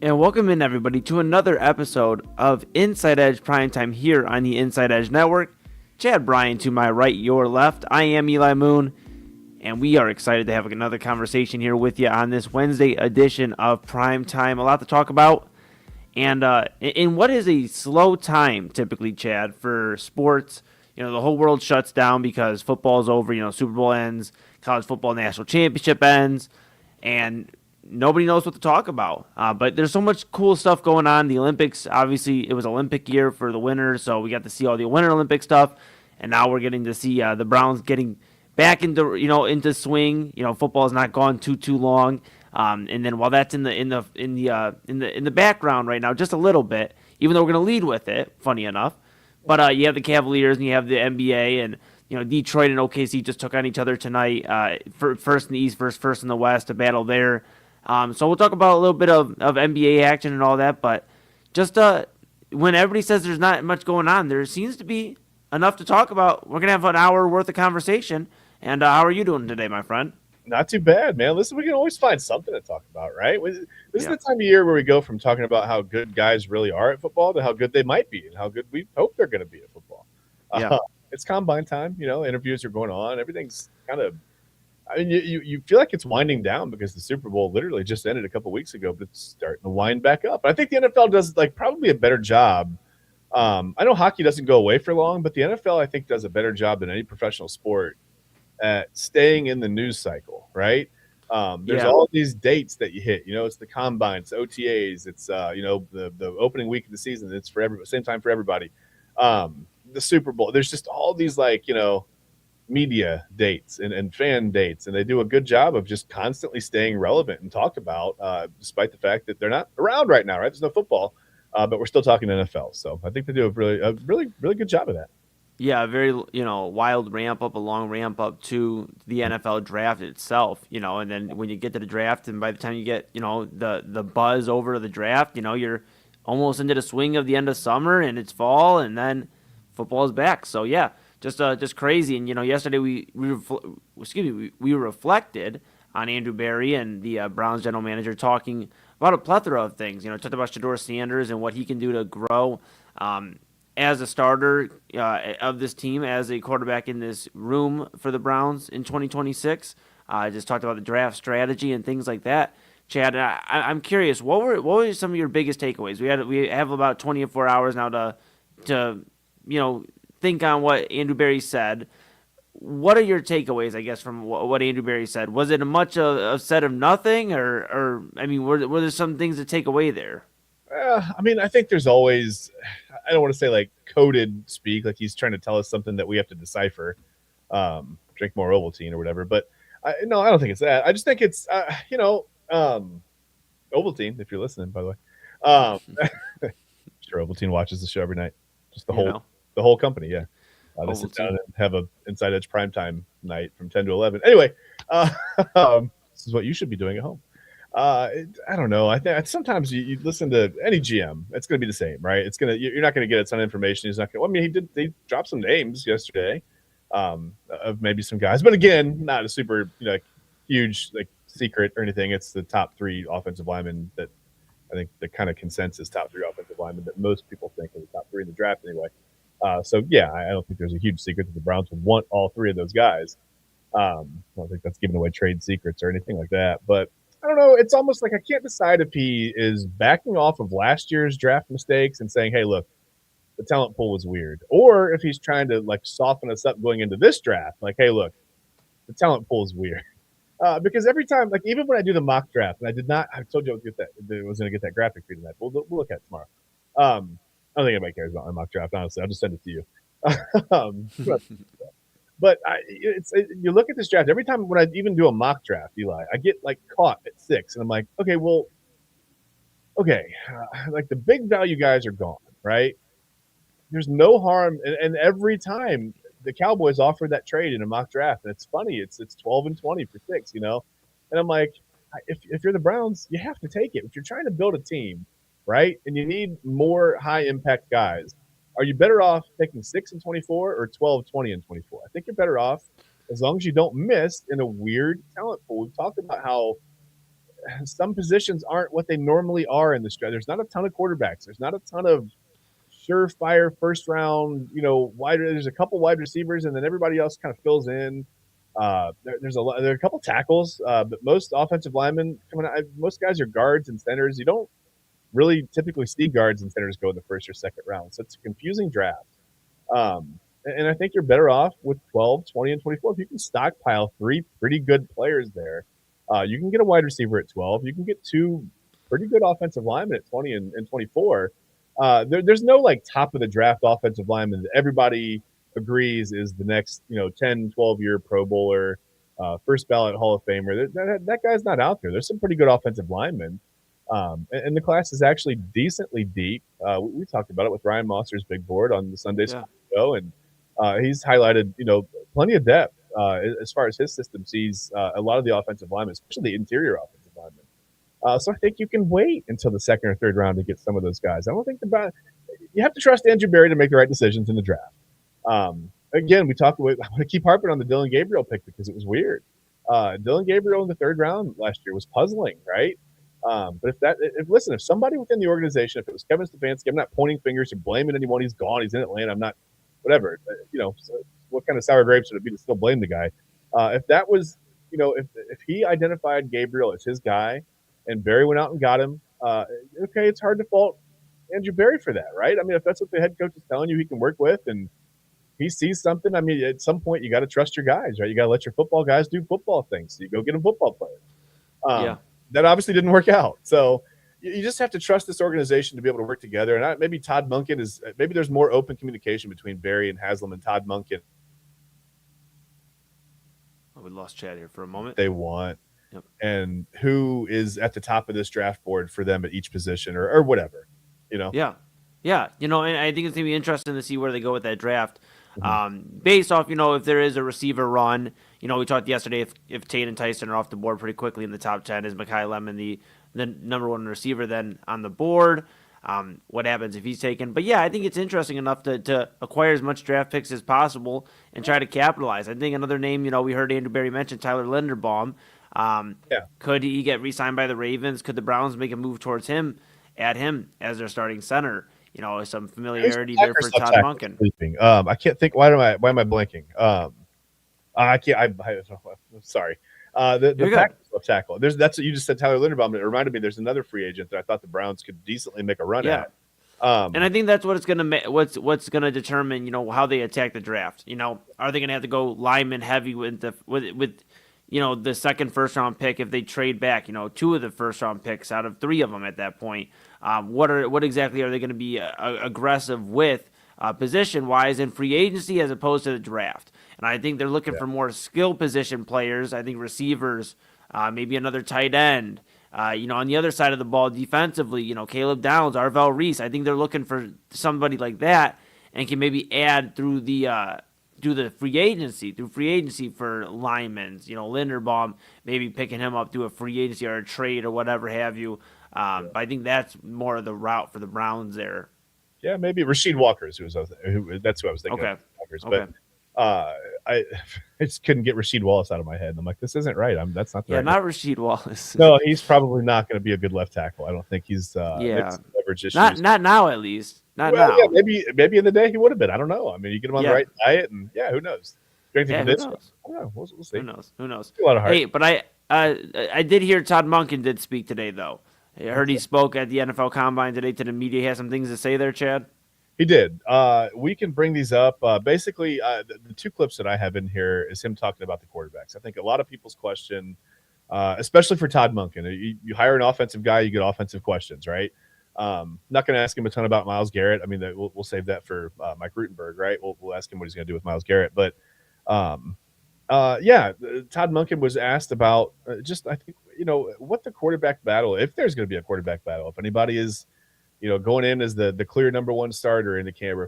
And welcome in, everybody, to another episode of Inside Edge Primetime here on the Inside Edge Network. Chad, Bryan to my right, your left. I am Eli Moon, and we are excited to have another conversation here with you on this Wednesday edition of Primetime. A lot to talk about, and in what is a slow time, typically, Chad, for sports. You know, the whole world shuts down because football's over. You know, Super Bowl ends, college football national championship ends, and nobody knows what to talk about. But there's so much cool stuff going on. The Olympics, obviously, it was Olympic year for the winter, so we got to see all the Winter Olympic stuff, and now we're getting to see the Browns getting back into swing. You know, football has not gone too long. And then while that's in the background right now, just a little bit, even though we're going to lead with it, funny enough. But you have the Cavaliers and you have the NBA, and Detroit and OKC just took on each other tonight. First in the East versus first in the West, a battle there. So we'll talk about a little bit of NBA action and all that, but just when everybody says there's not much going on, there seems to be enough to talk about. We're going to have an hour worth of conversation. And how are you doing today, my friend? Not too bad, man. Listen, we can always find something to talk about, right? This is the time of year where we go from talking about how good guys really are at football to how good they might be and how good we hope they're going to be at football. Yeah. It's combine time, interviews are going on. Everything's kind of, you feel like it's winding down because the Super Bowl literally just ended a couple weeks ago, but it's starting to wind back up. I think the NFL does probably a better job. I know hockey doesn't go away for long, but the NFL, I think, does a better job than any professional sport at staying in the news cycle, right? There's all these dates that you hit. It's the combine, it's OTAs, it's the opening week of the season. It's for everybody, same time for everybody. The Super Bowl. There's just all these media dates and fan dates, and they do a good job of just constantly staying relevant and talked about, despite the fact that they're not around right now. Right? There's no football, but we're still talking NFL. So I think they do a really good job of that. Yeah, a very wild ramp up, a long ramp up to the NFL draft itself, and then when you get to the draft, and by the time you get the buzz over to the draft, you're almost into the swing of the end of summer, and it's fall, and then football is back. So yeah, just crazy. And yesterday we reflected on Andrew Berry and the Browns general manager talking about a plethora of things. Talked about Shedeur Sanders and what he can do to grow. As a starter of this team, as a quarterback in this room for the Browns in 2026. Just talked about the draft strategy and things like that. Chad, I'm curious, what were some of your biggest takeaways? We have about 24 hours now to think on what Andrew Berry said. What are your takeaways, I guess, from what Andrew Berry said? Was it much a set of nothing, or I mean, were there some things to take away there? I think there's always, I don't want to say coded speak, like he's trying to tell us something that we have to decipher, drink more Ovaltine or whatever. But no, I don't think it's that. I just think it's, Ovaltine, if you're listening, by the way. I'm sure Ovaltine watches the show every night. Just the whole company, yeah. They sit down and have a Inside Edge Primetime night from 10 to 11. Anyway, this is what you should be doing at home. I don't know. I think sometimes you listen to any GM, it's going to be the same, right? You're not going to get a ton of information. He's not going. He dropped some names yesterday, of maybe some guys, but again, not a super huge secret or anything. It's the top 3 offensive linemen that I think the kind of consensus top 3 offensive linemen that most people think are the top 3 in the draft anyway. So yeah, I don't think there's a huge secret that the Browns would want all 3 of those guys. I don't think that's giving away trade secrets or anything like that, but I don't know. It's almost like I can't decide if he is backing off of last year's draft mistakes and saying, hey, look, the talent pool was weird, or if he's trying to soften us up going into this draft. Hey, look, the talent pool is weird. Because every time, even when I do the mock draft, and I told you I was going to get that graphic for you tonight. We'll look at it tomorrow. I don't think anybody cares about my mock draft, honestly. I'll just send it to you. But you look at this draft, every time when I even do a mock draft, Eli, I get caught at 6. And I'm like, okay, the big value guys are gone, right? There's no harm. And every time the Cowboys offer that trade in a mock draft, and it's funny, it's 12 and 20 for 6, And I'm like, if you're the Browns, you have to take it. If you're trying to build a team, right, and you need more high impact guys, are you better off taking 6 and 24 or 12, 20 and 24? I think you're better off as long as you don't miss in a weird talent pool. We've talked about how some positions aren't what they normally are in this draft. There's not a ton of quarterbacks. There's not a ton of surefire first round, there's a couple wide receivers, and then everybody else kind of fills in. There's a couple tackles, but most offensive linemen coming out, most guys are guards and centers. You don't really typically see guards and centers go in the first or second round. So it's a confusing draft. And I think you're better off with 12, 20, and 24. If you can stockpile 3 pretty good players there, you can get a wide receiver at 12. You can get 2 pretty good offensive linemen at 20 and 24. There's no like top of the draft offensive lineman that everybody agrees is the next 10, 12-year Pro Bowler, first ballot Hall of Famer. That guy's not out there. There's some pretty good offensive linemen. And the class is actually decently deep. We talked about it with Ryan Moster's big board on the Sunday show, and he's highlighted plenty of depth as far as his system sees a lot of the offensive linemen, especially the interior offensive linemen. So I think you can wait until the second or third round to get some of those guys. I don't think you have to trust Andrew Berry to make the right decisions in the draft. Again, I want to keep harping on the Dylan Gabriel pick because it was weird. Dylan Gabriel in the third round last year was puzzling, right? But if somebody within the organization, if it was Kevin Stefanski, I'm not pointing fingers or blaming anyone. He's gone. He's in Atlanta. I'm not, whatever. So what kind of sour grapes would it be to still blame the guy? If that was, if he identified Gabriel as his guy, and Berry went out and got him, okay, it's hard to fault Andrew Berry for that, right? I mean, if that's what the head coach is telling you he can work with, and he sees something, I mean, at some point you got to trust your guys, right? You got to let your football guys do football things. So you go get a football player. That obviously didn't work out. So you just have to trust this organization to be able to work together. And maybe Todd Monken maybe there's more open communication between Berry and Haslam and Todd Monken. Oh, we lost Chad here for a moment. They want, and who is at the top of this draft board for them at each position or whatever, Yeah. And I think it's going to be interesting to see where they go with that draft. Based off, if there is a receiver run, we talked yesterday if Tate and Tyson are off the board pretty quickly in the top 10, is Mekhi Lemon the number one receiver then on the board? What happens if he's taken? But yeah, I think it's interesting enough to acquire as much draft picks as possible and try to capitalize. I think another name, we heard Andrew Berry mention Tyler Linderbaum. Could he get re-signed by the Ravens? Could the Browns make a move towards him, add him as their starting center? Some familiarity there for Todd Monken. I can't think. Why am I blanking? I can't. I'm sorry. The left tackle. That's what you just said, Tyler Linderbaum. It reminded me. There's another free agent that I thought the Browns could decently make a run at. And I think that's what it's gonna what's gonna determine how they attack the draft. Are they gonna have to go lineman heavy with the second first round pick if they trade back 2 of the first round picks out of 3 of them at that point? What exactly are they going to be aggressive with position wise in free agency as opposed to the draft? And I think they're looking for more skill position players. I think receivers, maybe another tight end. On the other side of the ball defensively, Caleb Downs, Arvell Reese. I think they're looking for somebody like that and can maybe add through the free agency for linemen. Linderbaum, maybe picking him up through a free agency or a trade or whatever have you. But I think that's more of the route for the Browns there. Yeah, maybe Rasheed Walker's that's who I was thinking. Okay. Of, Walker's, but I just couldn't get Rasheed Wallace out of my head. And I'm like, this isn't right. That's not the right not Rasheed Wallace. No, he's probably not going to be a good left tackle. I don't think he's leverage issues. Not now, at least. Not now. Yeah, maybe in the day he would have been. I don't know. I mean, you get him on the right diet, and who knows? Strength and conditioning. I don't know. We'll see. Who knows? A lot of heart. Hey, but I did hear Todd Monken did speak today, though. I heard he spoke at the NFL Combine today to the media. He has some things to say there, Chad? He did. We can bring these up. Basically, the 2 clips that I have in here is him talking about the quarterbacks. I think a lot of people's question, especially for Todd Monken, you hire an offensive guy, you get offensive questions, right? Not going to ask him a ton about Myles Garrett. I mean, we'll save that for Mike Rutenberg, right? We'll ask him what he's going to do with Myles Garrett. But, Todd Monken was asked about I think, what the quarterback battle, if there's going to be a quarterback battle, if anybody is, going in as the clear number 1 starter in the camera,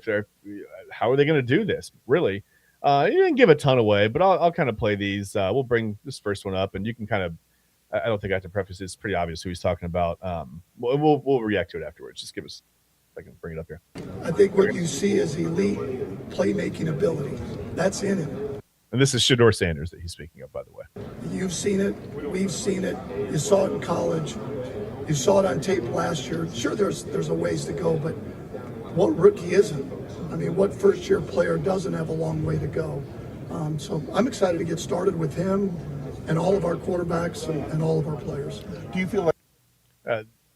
how are they going to do this, really? He didn't give a ton away, but I'll kind of play these. We'll bring this first one up, and you can kind of, I don't think I have to preface it. It's pretty obvious who he's talking about. We'll react to it afterwards. Just give us, if I can bring it up here. I think what you see is elite playmaking ability. That's in him. And this is Shedeur Sanders that he's speaking of, by the way. You've seen it. We've seen it. You saw it in college. You saw it on tape last year. Sure, there's a ways to go, but what rookie isn't? I mean, what first-year player doesn't have a long way to go? So I'm excited to get started with him and all of our quarterbacks and all of our players. Do you feel like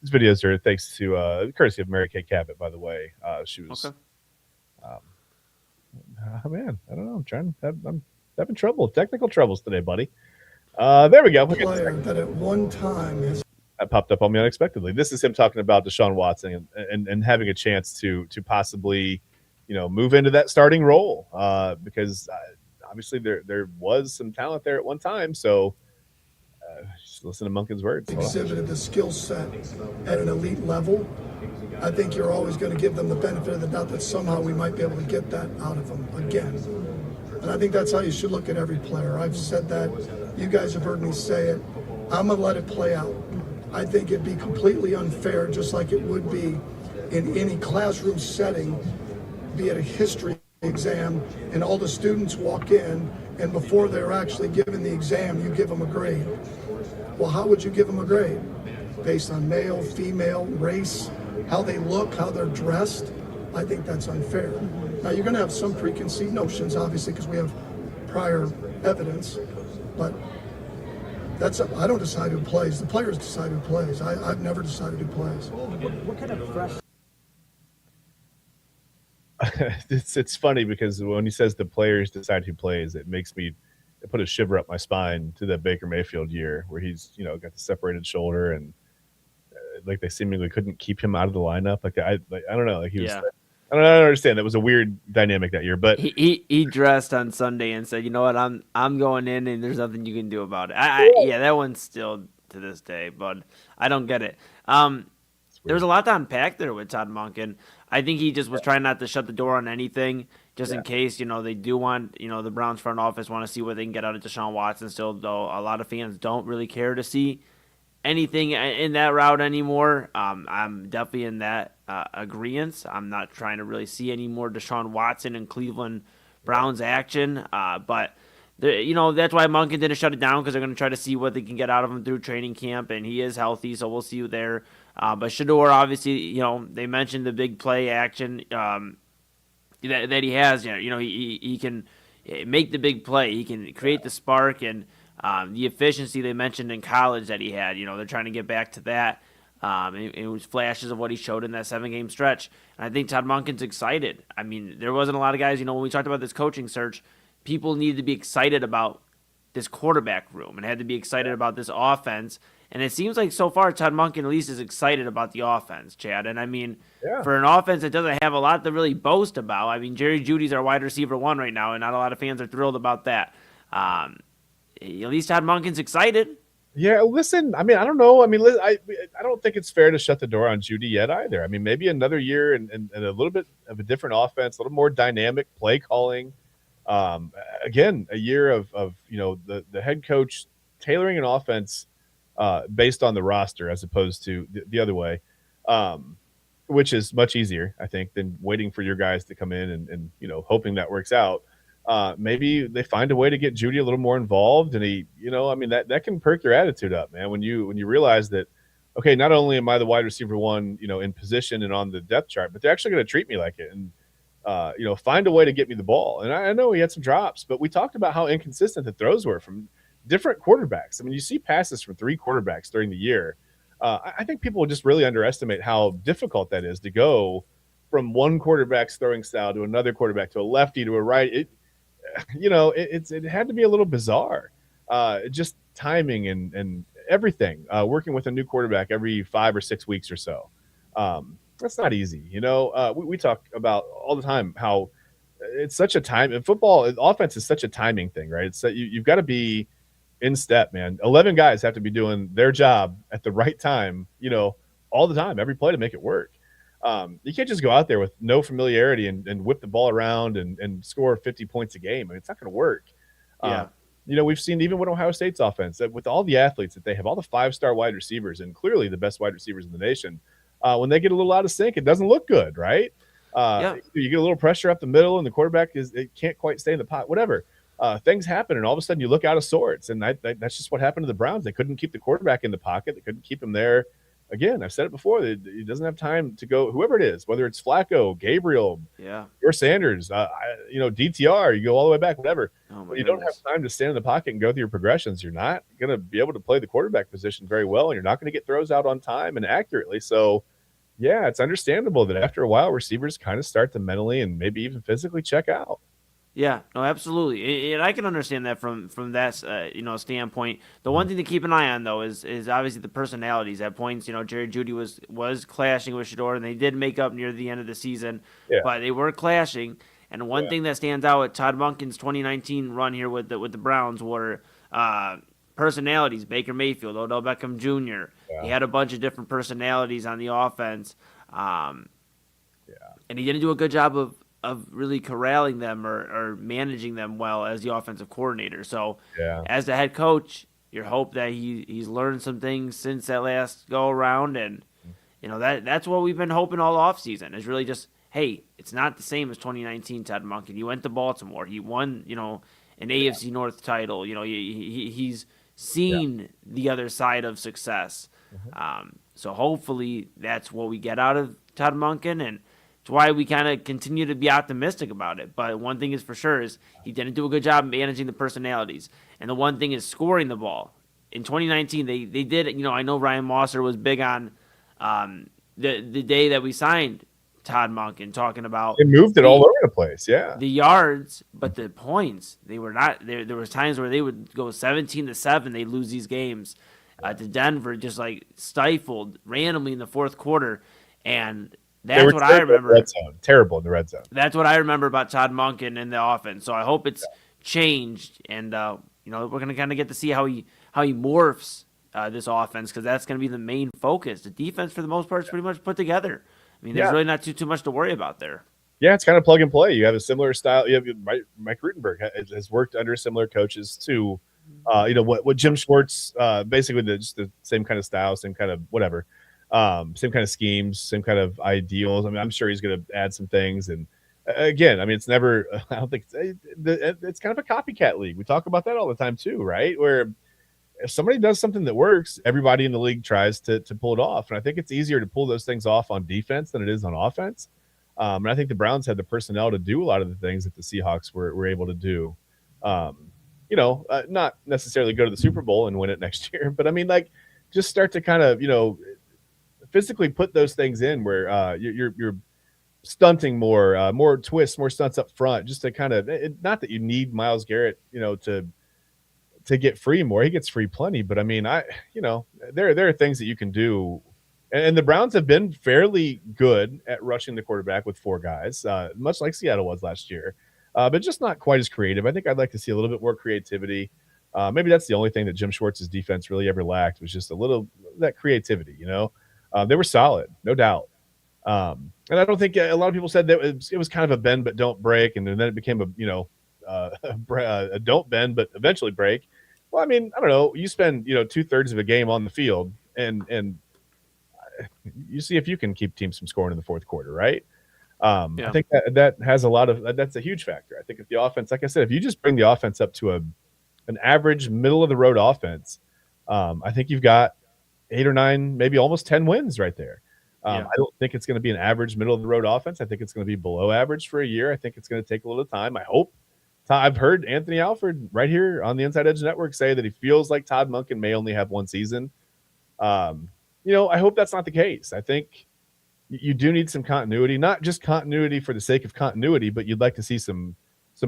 these videos are thanks to courtesy of Mary Kay Cabot, by the way? She was, Okay. Oh man, I don't know. I'm having technical troubles today, buddy. There we go. Player that at one time has That popped up on me unexpectedly. This is him talking about Deshaun Watson and having a chance to possibly, move into that starting role because obviously there was some talent there at one time. So just listen to Monken's words. exhibited the skill set at an elite level. I think you're always going to give them the benefit of the doubt that somehow we might be able to get that out of them again. And I think that's how you should look at every player. I've said that. You guys have heard me say it. I'm going to let it play out. I think it'd be completely unfair, just like it would be in any classroom setting, be it a history exam, and all the students walk in, and before they're actually given the exam, you give them a grade. Well, how would you give them a grade? Based on male, female, race, how they look, how they're dressed? I think that's unfair. Now, you're going to have some preconceived notions, obviously, because we have prior evidence, but I don't decide who plays. The players decide who plays. I've never decided who plays. What kind of fresh? It's funny because when he says the players decide who plays, it put a shiver up my spine to that Baker Mayfield year where he's got the separated shoulder and like they seemingly couldn't keep him out of the lineup. I don't know. Like he was. Yeah. I don't understand. That was a weird dynamic that year, but he dressed on Sunday and said, "You know what? I'm going in, and there's nothing you can do about it." Yeah, that one's still to this day, but I don't get it. There was a lot to unpack there with Todd Monken. I think he just was trying not to shut the door on anything, just in case they do want the Browns front office want to see what they can get out of Deshaun Watson. Still, though, a lot of fans don't really care to see anything in that route anymore. I'm definitely in that agreement. I'm not trying to really see any more Deshaun Watson and Cleveland Browns action. But that's why Monken didn't shut it down, because they're going to try to see what they can get out of him through training camp, and he is healthy, so we'll see you there. But Shedeur, obviously, they mentioned the big play action that he has. He can make the big play. He can create the spark and the efficiency they mentioned in college that he had. They're trying to get back to that. It was flashes of what he showed in that 7-game stretch. And I think Todd Monken's excited. I mean, there wasn't a lot of guys, when we talked about this coaching search, people needed to be excited about this quarterback room and had to be excited about this offense. And it seems like so far Todd Monken at least is excited about the offense, Chad. And I mean, for an offense that doesn't have a lot to really boast about, I mean, Jerry Jeudy's our wide receiver 1 right now, and not a lot of fans are thrilled about that. At least Todd Monken's excited. Yeah, listen, I mean, I don't know. I mean, I don't think it's fair to shut the door on Jeudy yet either. I mean, maybe another year and a little bit of a different offense, a little more dynamic play calling. Again, a year of the head coach tailoring an offense based on the roster as opposed to the other way, which is much easier, I think, than waiting for your guys to come in and hoping that works out. Maybe they find a way to get Jeudy a little more involved, and he, that can perk your attitude up, man. When you realize that, okay, not only am I the wide receiver 1, in position and on the depth chart, but they're actually going to treat me like it, and find a way to get me the ball. And I know he had some drops, but we talked about how inconsistent the throws were from different quarterbacks. I mean, you see passes from 3 quarterbacks during the year. I think people just really underestimate how difficult that is to go from one quarterback's throwing style to another quarterback, to a lefty, to a right. It had to be a little bizarre. Just timing and everything. Working with a new quarterback every 5 or 6 weeks or so. That's not easy. We talk about all the time how it's such a time in football. Offense is such a timing thing, right? It's that you've got to be in step, man. 11 guys have to be doing their job at the right time, all the time, every play to make it work. You can't just go out there with no familiarity and whip the ball around and score 50 points a game. I mean, it's not going to work. Yeah. We've seen even with Ohio State's offense that with all the athletes that they have, all the 5-star wide receivers and clearly the best wide receivers in the nation, when they get a little out of sync, it doesn't look good, right? You get a little pressure up the middle and the quarterback it can't quite stay in the pot, whatever. things happen, and all of a sudden you look out of sorts. And that's just what happened to the Browns. They couldn't keep the quarterback in the pocket. They couldn't keep him there. Again, I've said it before. He doesn't have time to go, whoever it is, whether it's Flacco, Gabriel, or Sanders, DTR, you go all the way back, whatever. You don't have time to stand in the pocket and go through your progressions. You're not going to be able to play the quarterback position very well, and you're not going to get throws out on time and accurately. So, yeah, it's understandable that after a while, receivers kind of start to mentally and maybe even physically check out. Yeah, no, absolutely, and I can understand that from that standpoint. The one thing to keep an eye on though is obviously the personalities. At points, Jerry Jeudy was clashing with Shedeur, and they did make up near the end of the season, but they were clashing. And one thing that stands out with Todd Monken's 2019 run here with the Browns were personalities. Baker Mayfield, Odell Beckham Jr. He had a bunch of different personalities on the offense, and he didn't do a good job of really corralling them or managing them well as the offensive coordinator. So as the head coach, you hope that he's learned some things since that last go around. And, that's what we've been hoping all offseason is really just, hey, it's not the same as 2019 Todd Monken. He went to Baltimore. He won, an AFC North title. He's seen the other side of success. So hopefully that's what we get out of Todd Monken, and it's why we kind of continue to be optimistic about it. But one thing is for sure is he didn't do a good job managing the personalities. And the one thing is scoring the ball. In 2019, they did, I know Ryan Mosser was big on the day that we signed Todd Monken, talking about they moved it all over the place, the yards, but the points, they were not there. There was times where they would go 17-7, they lose these games to Denver, just like stifled randomly in the fourth quarter. And that's what I remember. Terrible in the red zone. That's what I remember about Todd Monken in the offense. So I hope it's changed, and we're going to kind of get to see how he morphs this offense, because that's going to be the main focus. The defense, for the most part, is pretty much put together. I mean, there's really not too much to worry about there. Yeah, it's kind of plug and play. You have a similar style. You have Mike Rutenberg has worked under similar coaches too. What Jim Schwartz, basically just the same kind of style, same kind of whatever. Same kind of schemes, same kind of ideals. I mean, I'm sure he's going to add some things. And again, I mean, it's never, I don't think it's kind of a copycat league. We talk about that all the time too, right? Where if somebody does something that works, everybody in the league tries to pull it off. And I think it's easier to pull those things off on defense than it is on offense. And I think the Browns had the personnel to do a lot of the things that the Seahawks were able to do. Not necessarily go to the Super Bowl and win it next year, but I mean, like, just start to kind of, physically put those things in where you're stunting more twists, more stunts up front, just to kind of, not that you need Myles Garrett, to get free more. He gets free plenty, but I mean, there are things that you can do, and the Browns have been fairly good at rushing the quarterback with four guys, much like Seattle was last year, but just not quite as creative. I think I'd like to see a little bit more creativity. Maybe that's the only thing that Jim Schwartz's defense really ever lacked, was just a little that creativity. They were solid, no doubt. And I don't think a lot of people said that it was kind of a bend but don't break, and then it became a don't bend but eventually break. Well, I mean, I don't know. You spend 2/3 of a game on the field, and you see if you can keep teams from scoring in the fourth quarter, right? I think that has a lot of that's a huge factor. I think if the offense, like I said, if you just bring the offense up to an average middle of the road offense, I think you've got 8 or 9, maybe almost 10 wins right there. I don't think it's going to be an average middle of the road offense. I think it's going to be below average for a year. I think it's going to take a little time. I hope. I've heard Anthony Alford right here on the Inside Edge Network say that he feels like Todd Monken may only have one season. I hope that's not the case. I think you do need some continuity, not just continuity for the sake of continuity, but you'd like to see some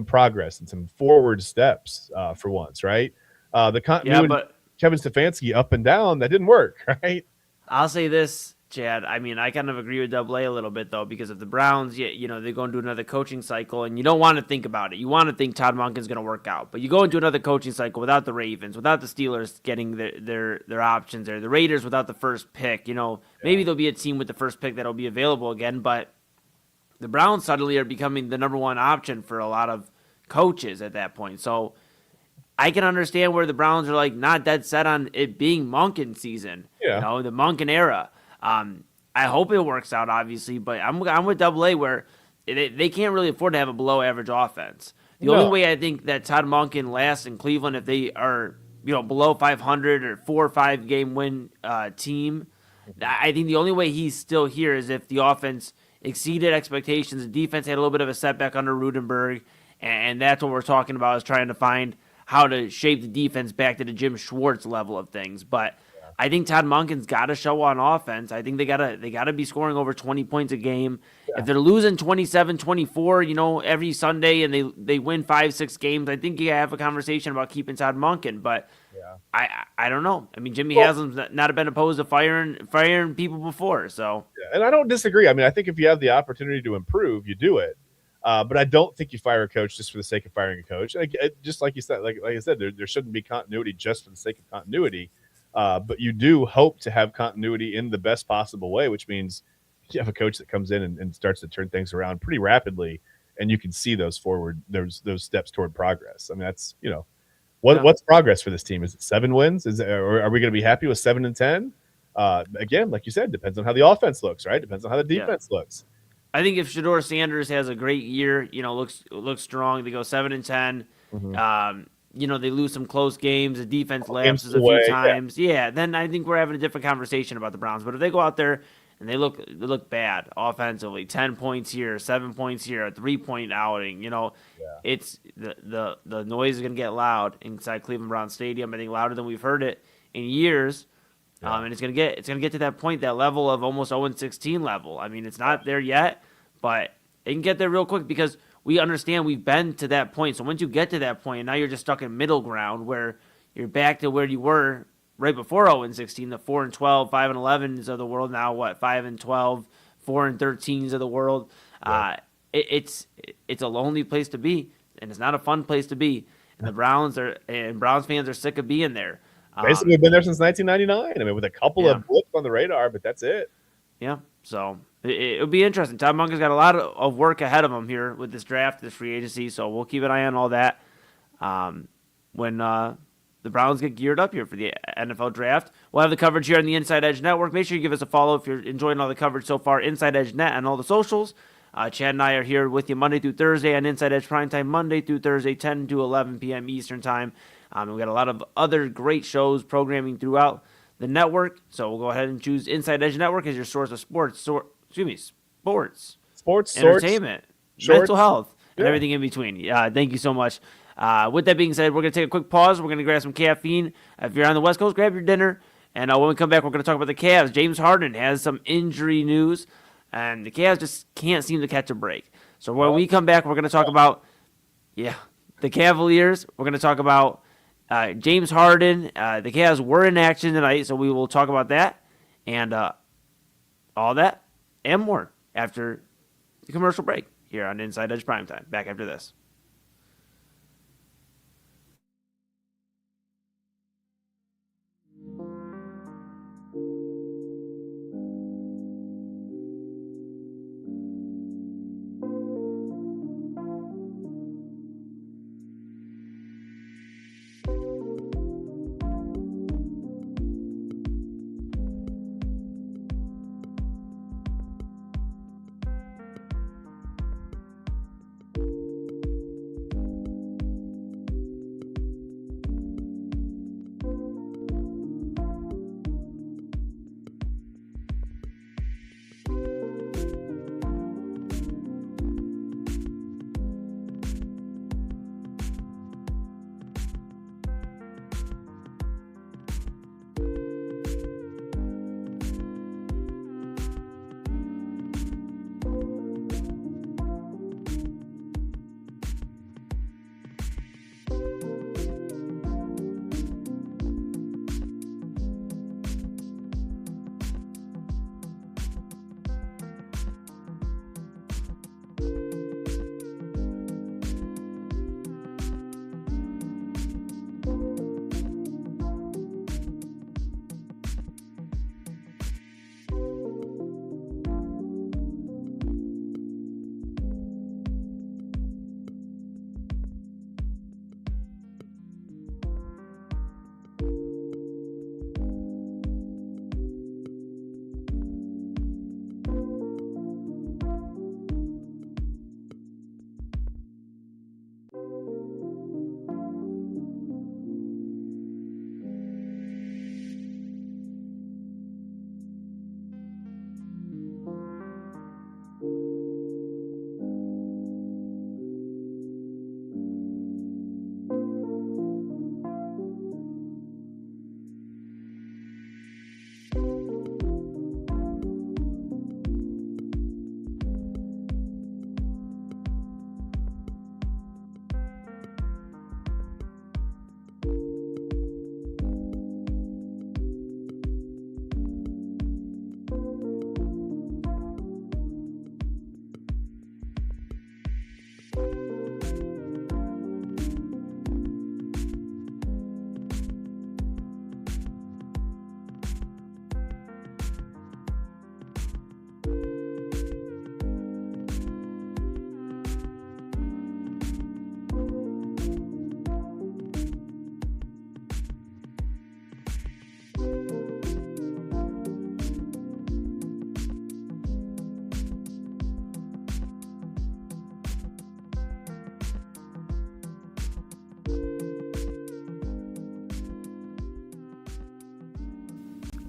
progress and some forward steps for once, right? The continuity. Yeah, but Kevin Stefanski up and down, that didn't work, right? I'll say this, Chad. I mean, I kind of agree with Double A a little bit, though, because if the Browns, they're going to do another coaching cycle, and you don't want to think about it. You want to think Todd Monken's going to work out, but you go into another coaching cycle without the Ravens, without the Steelers getting their options there, the Raiders without the first pick. Maybe there'll be a team with the first pick that'll be available again, but the Browns suddenly are becoming the number one option for a lot of coaches at that point. So I can understand where the Browns are like not dead set on it being Monken season, the Monken era. I hope it works out, obviously, but I'm with Double A where they can't really afford to have a below average offense. The only way I think that Todd Monken lasts in Cleveland if they are, below 500 or 4 or 5 game win team. I think the only way he's still here is if the offense exceeded expectations. The defense had a little bit of a setback under Rudenberg, and that's what we're talking about, is trying to find how to shape the defense back to the Jim Schwartz level of things. But I think Todd Monken's got to show on offense. I think they gotta be scoring over 20 points a game. Yeah. If they're losing 27-24, every Sunday and they win 5-6 games, I think you have a conversation about keeping Todd Monken. But I don't know. I mean, Jimmy Haslam's not been opposed to firing people before. So and I don't disagree. I mean, I think if you have the opportunity to improve, you do it. But I don't think you fire a coach just for the sake of firing a coach. Just like you said, like I said, there shouldn't be continuity just for the sake of continuity. But you do hope to have continuity in the best possible way, which means you have a coach that comes in and starts to turn things around pretty rapidly, and you can see those steps toward progress. I mean, that's what's progress for this team? Is it 7 wins? Or are we going to be happy with 7 and 10? Again, like you said, depends on how the offense looks, right? Depends on how the defense looks. I think if Shedeur Sanders has a great year, looks strong, they go 7 and 10. Mm-hmm. They lose some close games. The defense lapses a few times. Yeah, then I think we're having a different conversation about the Browns. But if they go out there and they look bad offensively, 10 points here, 7 points here, a 3-point outing, it's the noise is going to get loud inside Cleveland Browns Stadium. I think louder than we've heard it in years. Yeah. And it's gonna get to that point, that level of almost 0-16 level. I mean, it's not there yet, but it can get there real quick because we understand we've been to that point. So once you get to that point, and now you're just stuck in middle ground where you're back to where you were right before 0-16, the 4-12, 5-11s of the world. Now what? 5-12, 4-13s of the world. Yeah. It's a lonely place to be, and it's not a fun place to be. And the Browns fans are sick of being there. Basically, we've been there since 1999. I mean, with a couple of blips on the radar, but that's it. Yeah, so it'll be interesting. Todd Monken's got a lot of work ahead of him here with this draft, this free agency, so we'll keep an eye on all that when the Browns get geared up here for the NFL draft. We'll have the coverage here on the Inside Edge Network. Make sure you give us a follow if you're enjoying all the coverage so far. Inside Edge Net on all the socials. Chad and I are here with you Monday through Thursday on Inside Edge Primetime, Monday through Thursday, 10 to 11 p.m. Eastern Time. And we got a lot of other great shows programming throughout the network. So we'll go ahead and choose Inside Edge Network as your source of sports, entertainment, mental health, and everything in between. Thank you so much. With that being said, we're going to take a quick pause. We're going to grab some caffeine. If you're on the West Coast, grab your dinner. And when we come back, we're going to talk about the Cavs. James Harden has some injury news, and the Cavs just can't seem to catch a break. So when we come back, we're going to talk about, the Cavaliers. We're going to talk about James Harden. The Cavs were in action tonight, so we will talk about that and all that and more after the commercial break here on Inside Edge Primetime. Back after this.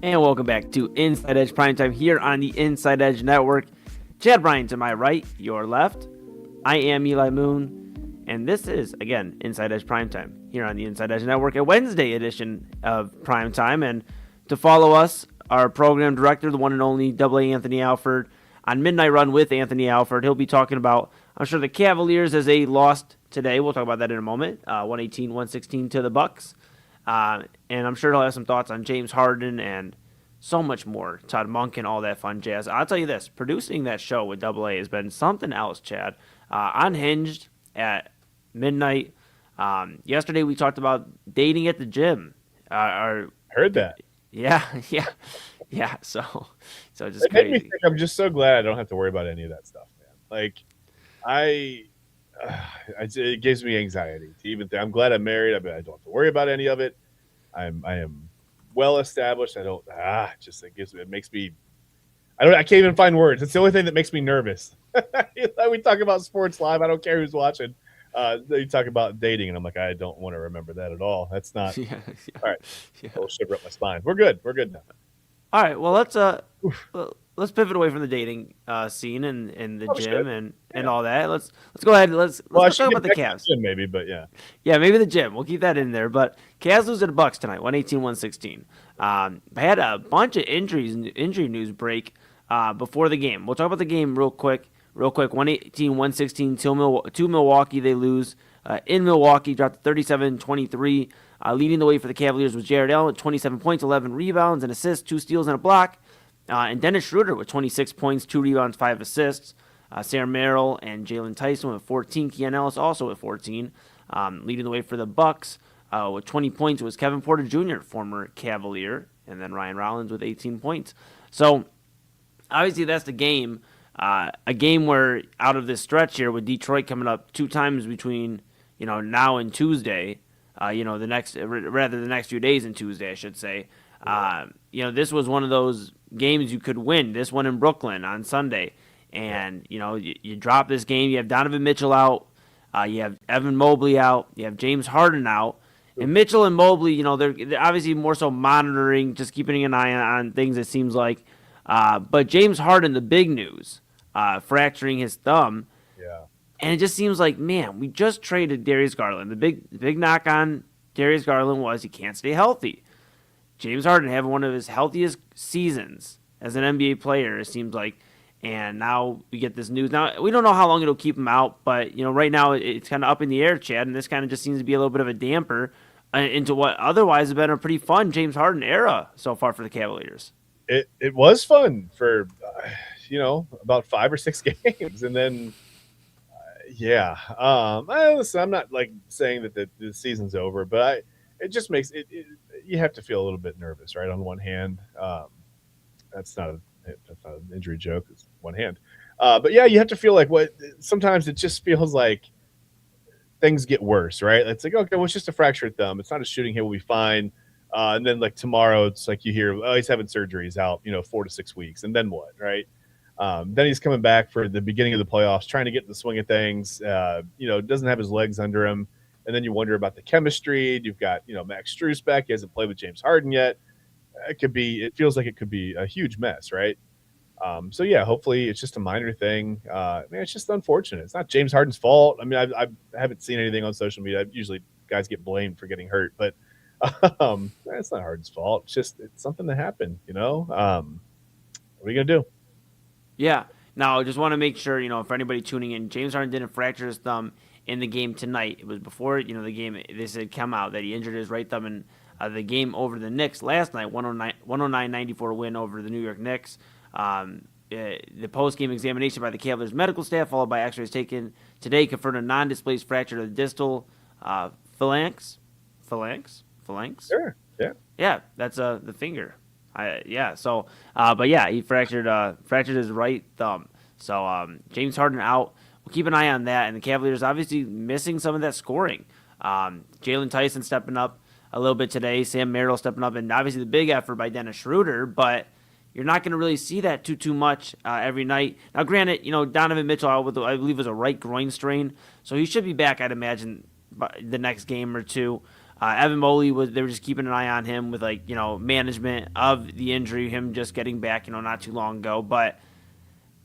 And welcome back to Inside Edge Primetime here on the Inside Edge Network. Chad Bryan to my right, your left. I am Eli Moon, and this is, again, Inside Edge Primetime here on the Inside Edge Network, a Wednesday edition of Primetime. And to follow us, our program director, the one and only AA Anthony Alford, on Midnight Run with Anthony Alford. He'll be talking about, I'm sure, the Cavaliers as they lost today. We'll talk about that in a moment. 118-116 to the Bucks. And I'm sure he'll have some thoughts on James Harden and so much more. Todd Monken, all that fun jazz. I'll tell you this, producing that show with AA has been something else, Chad. Unhinged at midnight. Yesterday we talked about dating at the gym. Heard that. Yeah. So just it crazy. Made me think, I'm just so glad I don't have to worry about any of that stuff, man. Like, it gives me anxiety to even think. I'm glad I'm married. I don't have to worry about any of it. I am well established. It makes me. I can't even find words. It's the only thing that makes me nervous. We talk about sports live. I don't care who's watching. They talk about dating, and I'm like, I don't want to remember that at all. That's not. Yeah. All right. Yeah. It'll shiver up my spine. We're good. We're good now. All right. Well, let's pivot away from the dating scene and the gym and all that. Let's go ahead. Let's talk about the Cavs. Maybe, but yeah. Yeah, maybe the gym. We'll keep that in there. But Cavs lose to the Bucks tonight, 118-116. I had a bunch of injury news break before the game. We'll talk about the game real quick. 118-116 to Milwaukee. They lose in Milwaukee, dropped 37-23. Leading the way for the Cavaliers was Jared Allen with 27 points, 11 rebounds, and assists, 2 steals, and a block. And Dennis Schroeder with 26 points, 2 rebounds, 5 assists. Sam Merrill and Jalen Tyson with 14. Keon Ellis also with 14. Leading the way for the Bucks with 20 points was Kevin Porter Jr., former Cavalier, and then Ryan Rollins with 18 points. So obviously that's the game. A game where out of this stretch here with Detroit coming up 2 times between now and Tuesday. The next few days and Tuesday, I should say. This was one of those games you could win. This one in Brooklyn on Sunday. And, you drop this game. You have Donovan Mitchell out. You have Evan Mobley out. You have James Harden out. And Mitchell and Mobley, they're obviously more so monitoring, just keeping an eye on things, it seems like. But James Harden, the big news, fracturing his thumb. Yeah. And it just seems like, man, we just traded Darius Garland. The big knock on Darius Garland was he can't stay healthy. James Harden having one of his healthiest seasons as an NBA player, it seems like. And now we get this news. Now, we don't know how long it'll keep him out, but, right now it's kind of up in the air, Chad, and this kind of just seems to be a little bit of a damper into what otherwise has been a pretty fun James Harden era so far for the Cavaliers. It was fun for, about 5 or 6 games, and then... Yeah. Listen, I'm not saying that the season's over, but it just makes it you have to feel a little bit nervous, right? On one hand, that's not an injury joke. It's one hand. But yeah, you have to feel like sometimes it just feels like things get worse, right? It's like, okay, well, it's just a fractured thumb. It's not a shooting hit. We'll be fine. And then tomorrow, it's like you hear, oh, he's having surgery. He's out, 4 to 6 weeks. And then what, right? Then he's coming back for the beginning of the playoffs, trying to get in the swing of things. Doesn't have his legs under him. And then you wonder about the chemistry. You've got, Max Strus back. He hasn't played with James Harden yet. It feels like it could be a huge mess, right? So yeah, hopefully it's just a minor thing. It's just unfortunate. It's not James Harden's fault. I mean, I haven't seen anything on social media. Usually guys get blamed for getting hurt, but it's not Harden's fault. It's something that happened, What are you going to do? Yeah. Now, I just want to make sure, for anybody tuning in, James Harden didn't fracture his thumb in the game tonight. It was before, the game, this had come out that he injured his right thumb in the game over the Knicks last night, 109-94 win over the New York Knicks. The post-game examination by the Cavaliers medical staff, followed by x-rays taken today, confirmed a non-displaced fracture of the distal phalanx. Phalanx? Sure, yeah. Yeah, that's the finger. But yeah, he fractured his right thumb. So James Harden out. We'll keep an eye on that. And the Cavaliers obviously missing some of that scoring. Jalen Tyson stepping up a little bit today. Sam Merrill stepping up, and obviously the big effort by Dennis Schroeder. But you're not going to really see that too much every night. Now, granted, Donovan Mitchell, I believe, was a right groin strain, so he should be back, I'd imagine, the next game or two. Evan Mobley they were just keeping an eye on him with management of the injury, him just getting back, not too long ago. But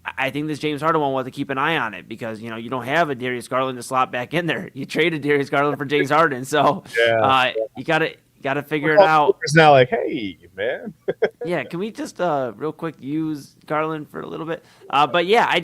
I think this James Harden one will have to keep an eye on it because, you don't have a Darius Garland to slot back in there. You traded Darius Garland for James Harden. So you gotta figure it out. It's now like, hey, man. Yeah, can we just real quick use Garland for a little bit? But yeah, I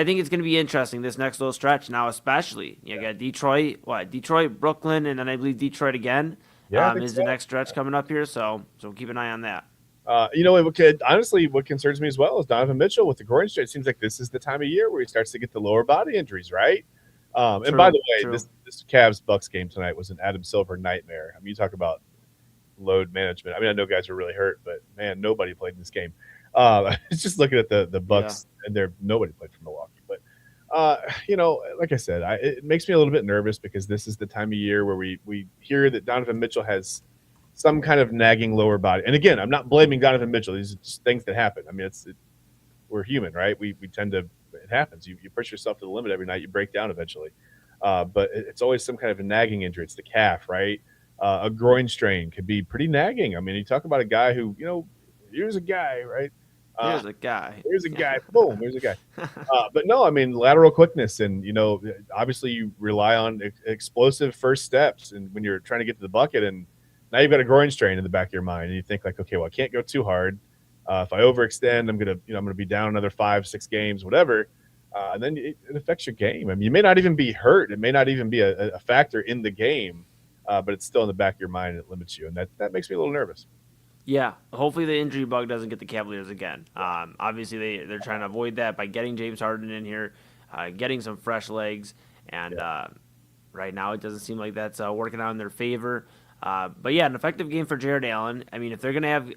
think it's going to be interesting this next little stretch now, especially. You got Detroit, Brooklyn, and then I believe Detroit again is the next stretch coming up here. So keep an eye on that. What concerns me as well is Donovan Mitchell with the groin strain. It seems like this is the time of year where he starts to get the lower body injuries, right? And by the way, this Cavs-Bucks game tonight was an Adam Silver nightmare. I mean, you talk about load management. I mean, I know guys were really hurt, but man, nobody played in this game. I was just looking at the Bucks, and nobody played for Milwaukee. But like I said, it makes me a little bit nervous because this is the time of year where we hear that Donovan Mitchell has some kind of nagging lower body. And again, I'm not blaming Donovan Mitchell. These are just things that happen. I mean, we're human, right? We tend to. It happens. You push yourself to the limit every night. You break down eventually. But it's always some kind of a nagging injury. It's the calf, right? A groin strain could be pretty nagging. I mean, you talk about a guy who, here's a guy, right? Here's a guy. Boom, here's a guy. But no, I mean, lateral quickness. And, obviously you rely on explosive first steps. And when you're trying to get to the bucket, and now you've got a groin strain in the back of your mind. And you think like, okay, well, I can't go too hard. If I overextend, I'm going to be down another 5-6 games, whatever. And then it affects your game. I mean, you may not even be hurt. It may not even be a factor in the game, but it's still in the back of your mind. And it limits you. And that makes me a little nervous. Yeah, hopefully the injury bug doesn't get the Cavaliers again. Obviously, they're trying to avoid that by getting James Harden in here, getting some fresh legs. And right now it doesn't seem like that's working out in their favor. But yeah, an effective game for Jared Allen. I mean, if they're going to have,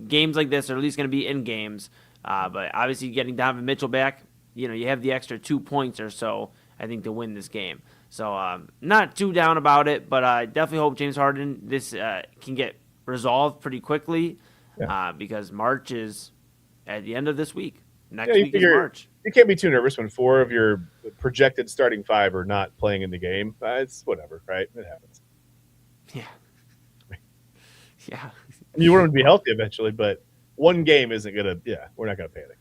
games like this, they're at least going to be in games. But obviously getting Donovan Mitchell back, you have the extra 2 points or so, I think, to win this game. So not too down about it, but I definitely hope James Harden, this can get resolved pretty quickly because March is at the end of this week. Next week is March. You can't be too nervous when 4 of your projected starting 5 are not playing in the game. It's whatever, right? It happens. Yeah. You want them to be healthy eventually, but one game isn't gonna. Yeah, we're not gonna panic.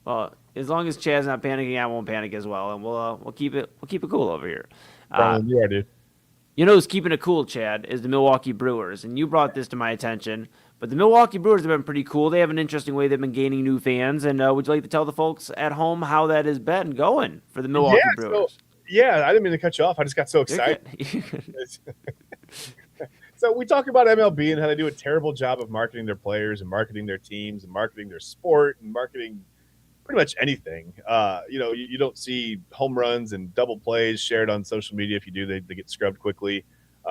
Well, as long as Chad's not panicking, I won't panic as well, and we'll keep it cool over here. Bryan, you are, dude. Who's keeping it cool, Chad, is the Milwaukee Brewers, and you brought this to my attention. But the Milwaukee Brewers have been pretty cool. They have an interesting way they've been gaining new fans, and would you like to tell the folks at home how that has been going for the Milwaukee Brewers? I didn't mean to cut you off. I just got so excited. So we talk about MLB and how they do a terrible job of marketing their players and marketing their teams and marketing their sport and marketing pretty much anything. You don't see home runs and double plays shared on social media. If you do, they get scrubbed quickly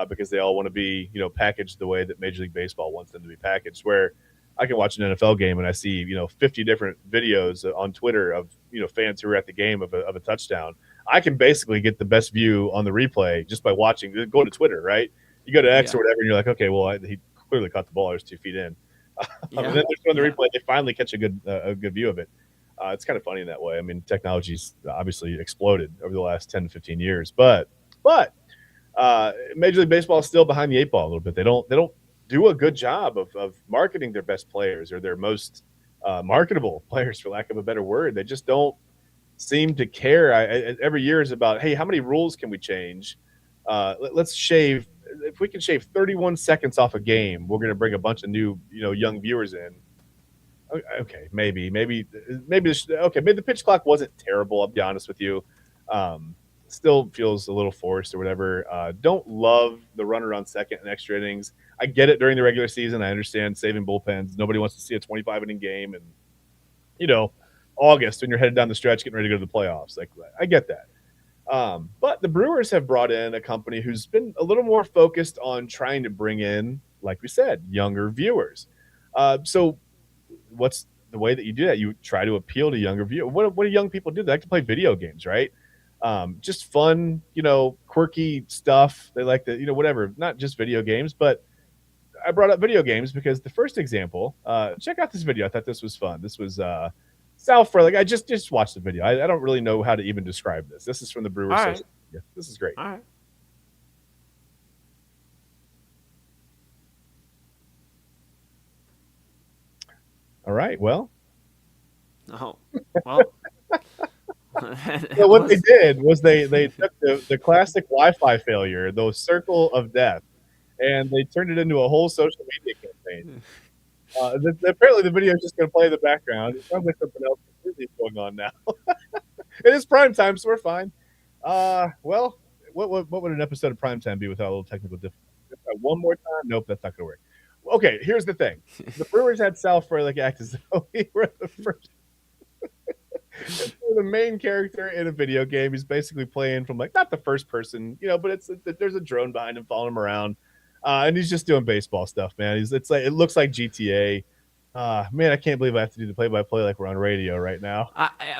because they all want to be, packaged the way that Major League Baseball wants them to be packaged. Where I can watch an NFL game and I see, 50 different videos on Twitter of, fans who are at the game of a touchdown. I can basically get the best view on the replay just by watching. Go to Twitter, right? You go to X or whatever, and you're like, okay, well, he clearly caught the ball. He was 2 feet in. And then they're showing the replay. They finally catch a good view of it. It's kind of funny in that way. I mean, technology's obviously exploded over the last 10 to 15 years, but Major League Baseball is still behind the 8 ball a little bit. They don't do a good job of marketing their best players or their most marketable players, for lack of a better word. They just don't seem to care. Every year is about, hey, how many rules can we change? Let's shave. If we can shave 31 seconds off a game, we're going to bring a bunch of new, young viewers in. Okay, maybe the pitch clock wasn't terrible. I'll be honest with you. Still feels a little forced or whatever. Don't love the runner on second and extra innings. I get it during the regular season. I understand saving bullpens. Nobody wants to see a 25-inning game and, August when you're headed down the stretch getting ready to go to the playoffs. Like, I get that. But the Brewers have brought in a company who's been a little more focused on trying to bring in, like we said, younger viewers. So what's the way that you do that? You try to appeal to younger viewers. What do young people do? They like to play video games, right? Just fun, quirky stuff. They like to, whatever, not just video games, but I brought up video games because the first example, check out this video. I thought this was fun. This was South for I just watched the video. I don't really know how to even describe this. This is from the Brewers. All right. This is great. All right. All right. Well. Oh, well. So what they did was they took the classic Wi-Fi failure, those circle of death, and they turned it into a whole social media campaign. Apparently, the video is just going to play in the background. It sounds like something else completely is going on now. It is prime time, so we're fine. Well, what would an episode of prime time be without a little technical difficulty? One more time? Nope, that's not going to work. Okay, here's the thing: the Brewers had Sal Frelick act as though he were the first. The main character in a video game. He's basically playing from like not the first person, but there's a drone behind him following him around, and he's just doing baseball stuff, man. It's like it looks like GTA. Man, I can't believe I have to do the play-by-play like we're on radio right now.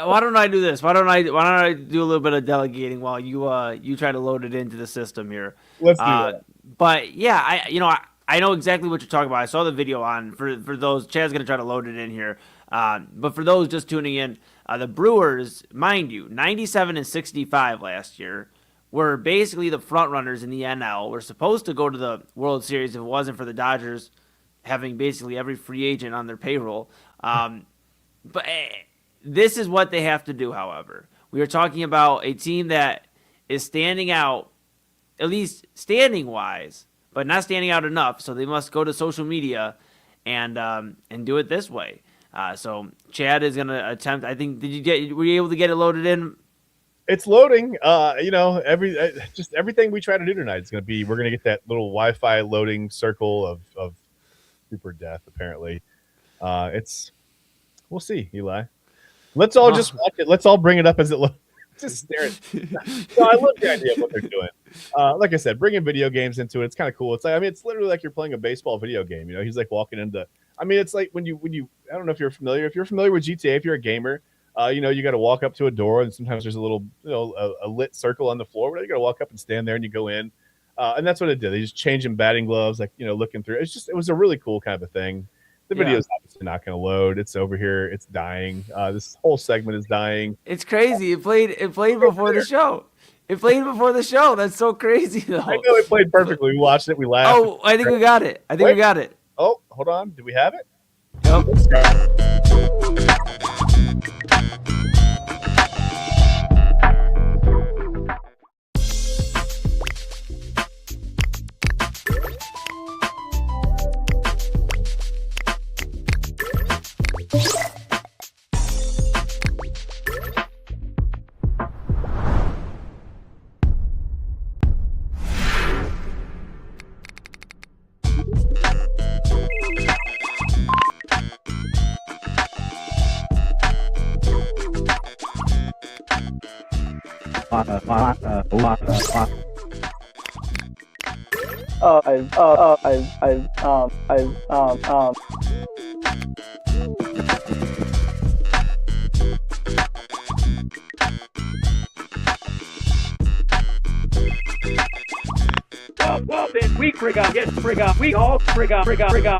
Why don't I do this? Why don't I do a little bit of delegating while you try to load it into the system here? Let's do that. But yeah, I know exactly what you're talking about. I saw the video on for those. Chad's gonna try to load it in here. But for those just tuning in, the Brewers, mind you, 97-65 last year, were basically the front runners in the NL. We're supposed to go to the World Series if it wasn't for the Dodgers having basically every free agent on their payroll. But this is what they have to do, however. We are talking about a team that is standing out, at least standing-wise, but not standing out enough, so they must go to social media and do it this way. So Chad is going to attempt. I think. Were you able to get it loaded in? It's loading. Everything we try to do tonight is going to be. We're going to get that little Wi-Fi loading circle of super death. Apparently, we'll see, Eli. Let's all just watch it. Let's all bring it up as it looks. Just stare at it. No, I love the idea of what they're doing. Like I said, bringing video games into it. It's kind of cool. It's like it's literally like you're playing a baseball video game. He's like walking into. It's like when you. I don't know if you're familiar. If you're familiar with GTA, if you're a gamer, you got to walk up to a door, and sometimes there's a little, a lit circle on the floor. But you got to walk up and stand there, and you go in, and that's what it did. They just changed them batting gloves, like looking through. It was a really cool kind of a thing. The video is obviously not going to load. It's over here. It's dying. This whole segment is dying. It's crazy. It played before the show. It played before the show. That's so crazy, though. I know it played perfectly. We watched it. We laughed. Oh, I think we got it. We got it. Oh, hold on. Do we have it? Yep. We frig up, yes, frig up, we all frig up,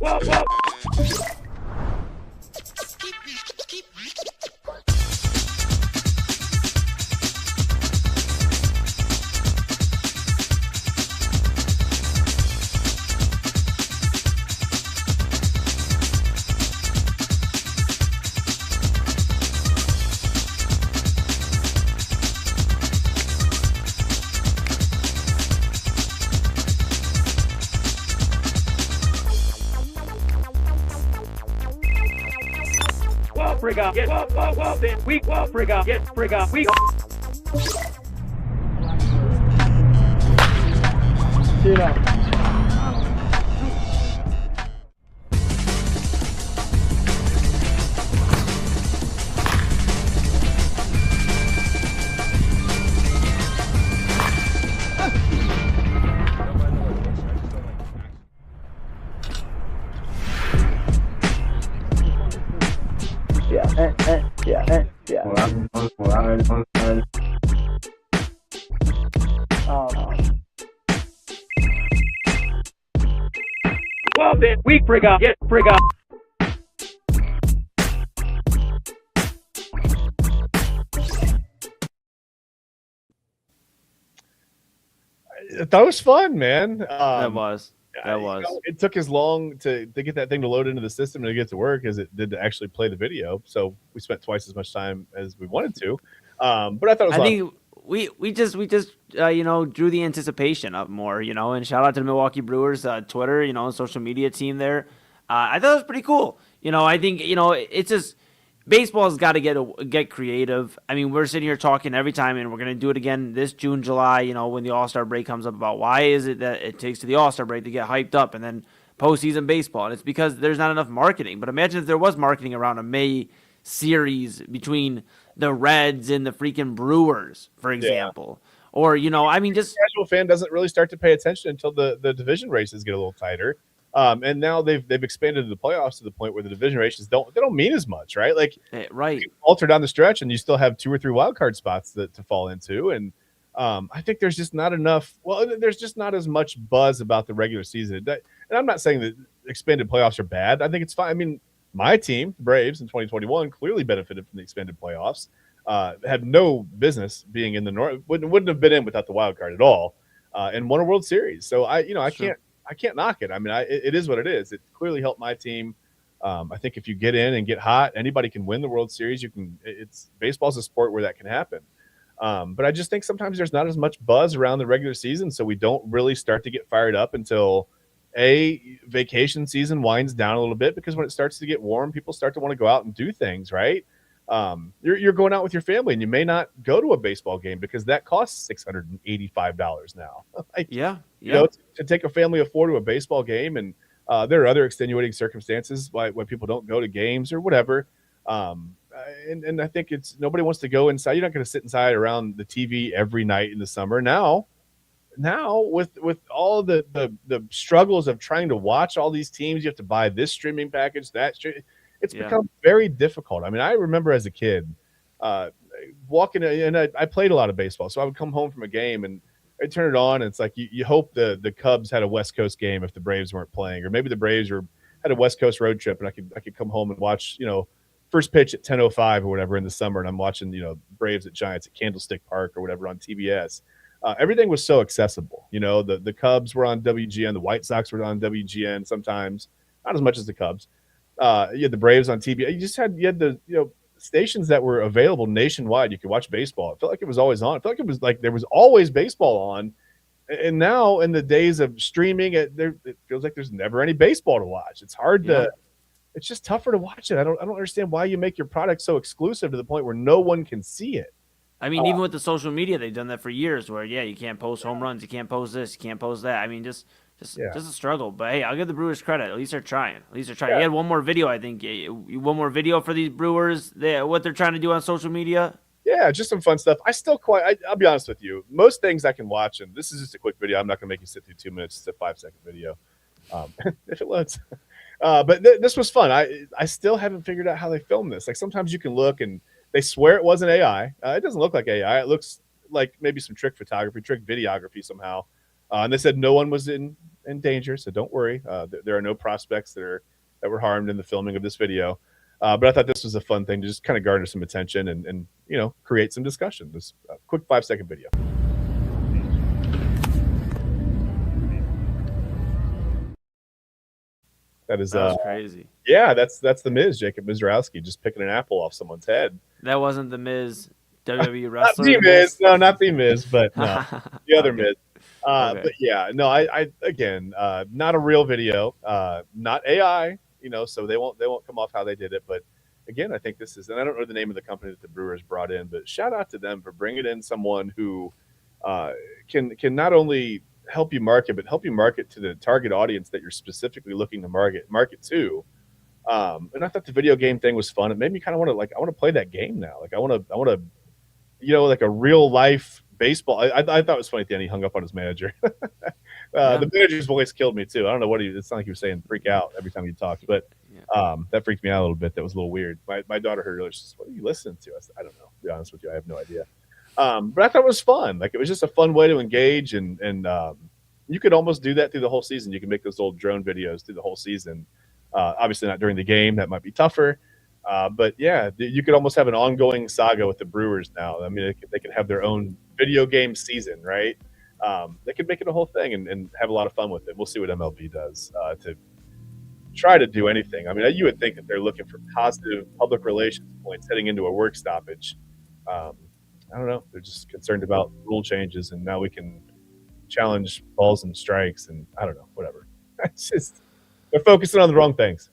whoa, whoa. Frig up, yes, whoa, then we whoa, frig up, yes, frig up, we Well then, we frig up, yes, frig up. That was fun, man. That was. That was. It took as long to get that thing to load into the system and to get to work as it did to actually play the video. So we spent twice as much time as we wanted to. But I thought it was. I think we just drew the anticipation up more, and shout out to the Milwaukee Brewers Twitter, social media team there. I thought it was pretty cool. I think it's just baseball's got to get creative. I mean, we're sitting here talking every time, and we're gonna do it again this June, July. When the All-Star break comes up, about why is it that it takes to the All-Star break to get hyped up, and then postseason baseball, and it's because there's not enough marketing. But imagine if there was marketing around a May series between the Reds and the freaking Brewers, for example. Yeah. Or, just casual fan doesn't really start to pay attention until the division races get a little tighter. And now they've expanded the playoffs to the point where the division races don't mean as much, right? Like, right, you alter down the stretch, and you still have 2 or 3 wild card spots to fall into. And I think there's just not enough. Well, there's just not as much buzz about the regular season. And I'm not saying that expanded playoffs are bad. I think it's fine. I mean, my team, the Braves, in 2021 clearly benefited from the expanded playoffs. Had no business being in the North. Wouldn't have been in without the wild card at all, and won a World Series. So I can't knock it. I mean, it is what it is. It clearly helped my team. I think if you get in and get hot, anybody can win the World Series. Baseball's a sport where that can happen. But I just think sometimes there's not as much buzz around the regular season, so we don't really start to get fired up until vacation season winds down a little bit, because when it starts to get warm, people start to want to go out and do things, right? You're going out with your family, and you may not go to a baseball game because that costs $685 now. To take a family of 4 to a baseball game, and there are other extenuating circumstances why people don't go to games or whatever. And I think nobody wants to go inside. You're not going to sit inside around the TV every night in the summer. Now with all the struggles of trying to watch all these teams, you have to buy this streaming package, it's become very difficult. I mean, I remember as a kid walking, and I played a lot of baseball, so I would come home from a game and I'd turn it on, and it's like you hope the Cubs had a West Coast game if the Braves weren't playing, or maybe the Braves had a West Coast road trip, and I could come home and watch first pitch at 10:05 or whatever in the summer, and I'm watching Braves at Giants at Candlestick Park or whatever on TBS. Everything was so accessible. The Cubs were on WGN, the White Sox were on WGN sometimes, not as much as the Cubs. You had the Braves on TV. You had the stations that were available nationwide. You could watch baseball. It felt like it was always on. It felt like it was like there was always baseball on. And now in the days of streaming, it feels like there's never any baseball to watch. It's hard to. It's just tougher to watch it. I don't understand why you make your product so exclusive to the point where no one can see it. I mean, even with the social media, they've done that for years. Where you can't post home runs, you can't post this, you can't post that. I mean, just a struggle. But hey, I'll give the Brewers credit. At least they're trying. You had one more video, I think. One more video for these Brewers. What they're trying to do on social media. Yeah, just some fun stuff. I'll be honest with you. Most things I can watch, and this is just a quick video. I'm not going to make you sit through 2 minutes. It's a 5-second video, if it loads. But this was fun. I still haven't figured out how they filmed this. Like, sometimes you can look and they swear it wasn't AI. It doesn't look like AI. It looks like maybe some trick photography, trick videography somehow. And they said no one was in danger, so don't worry. There are no prospects that were harmed in the filming of this video. But I thought this was a fun thing to just kind of garner some attention and create some discussion. This quick 5-second video. That was crazy. Yeah, that's the Miz, Jacob Mizrowski, just picking an apple off someone's head. That wasn't the Miz, WWE wrestler. Not the Miz, no, not the Miz, but no, the other Miz. Okay. But yeah, no, I again, not a real video, not AI, so they won't come off how they did it. But again, I think this is, and I don't know the name of the company that the Brewers brought in, but shout out to them for bringing in someone who can not only help you market, but help you market to the target audience that you're specifically looking to market to. And I thought the video game thing was fun. It made me kind of want to I want to play that game now. Like I want to, like a real life baseball. I thought it was funny at the end he hung up on his manager. The manager's voice killed me too. I don't know it's not like he was saying freak out every time he talked, but that freaked me out a little bit. That was a little weird. My daughter heard it. She says, "What are you listening to?" I said, "I don't know. To be honest with you, I have no idea." But I thought it was fun. Like, it was just a fun way to engage, and you could almost do that through the whole season. You can make those old drone videos through the whole season. Obviously not during the game. That might be tougher. But yeah, you could almost have an ongoing saga with the Brewers now. I mean, they could have their own video game season, right? they could make it a whole thing and have a lot of fun with it. We'll see what MLB does to try to do anything. I mean, you would think that they're looking for positive public relations points heading into a work stoppage. I don't know. They're just concerned about rule changes, and now we can challenge balls and strikes, and I don't know, whatever. It's just they're focusing on the wrong things.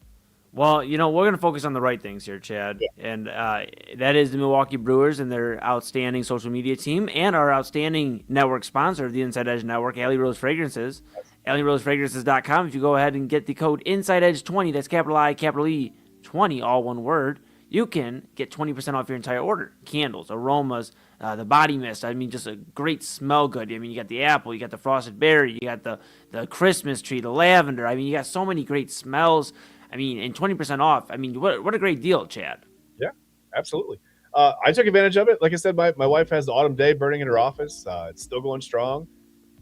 Well, we're going to focus on the right things here, Chad. Yeah. And that is the Milwaukee Brewers and their outstanding social media team and our outstanding network sponsor, the Inside Edge Network, Alley Rose Fragrances. AlleyRoseFragrances.com. If you go ahead and get the code InsideEdge20, that's capital I, capital E, 20, all one word, you can get 20% off your entire order. Candles, aromas, the body mist. I mean, just a great smell good. I mean, you got the apple, you got the frosted berry, you got the Christmas tree, the lavender. I mean, you got so many great smells. I mean, and 20% off. I mean, what a great deal, Chad. Yeah, absolutely. I took advantage of it. Like I said, my wife has the autumn day burning in her office. It's still going strong.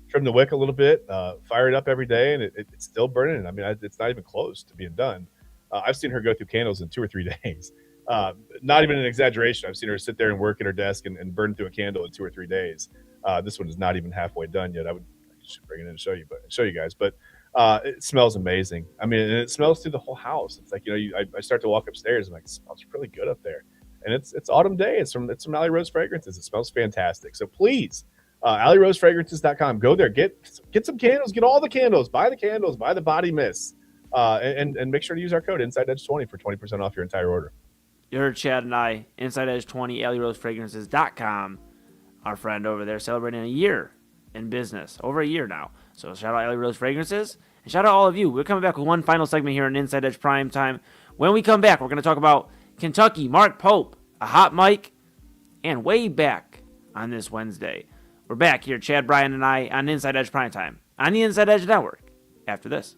Trim the wick a little bit, fire it up every day, and it's still burning. I mean, it's not even close to being done. I've seen her go through candles in 2 or 3 days. Not even an exaggeration. I've seen her sit there and work at her desk and burn through a candle in 2 or 3 days. This one is not even halfway done yet. I should bring it in and show you guys. But it smells amazing. I mean, and it smells through the whole house. It's like, I start to walk upstairs. I'm like, it smells really good up there. And it's autumn day. It's from Alley Rose Fragrances. It smells fantastic. So please, AlleyRoseFragrances.com. Go there. Get some candles. Get all the candles. Buy the candles. Buy the body mist. And make sure to use our code InsideEdge20 for 20% off your entire order. You heard Chad and I, InsideEdge20, AlleyRoseFragrances.com. Our friend over there celebrating a year in business. Over a year now. So shout out Alley Rose Fragrances. And shout out all of you. We're coming back with one final segment here on Inside Edge Primetime. When we come back, we're going to talk about Kentucky, Mark Pope, a hot mic, and way back on this Wednesday. We're back here, Chad, Bryan, and I, on Inside Edge Primetime on the Inside Edge Network after this.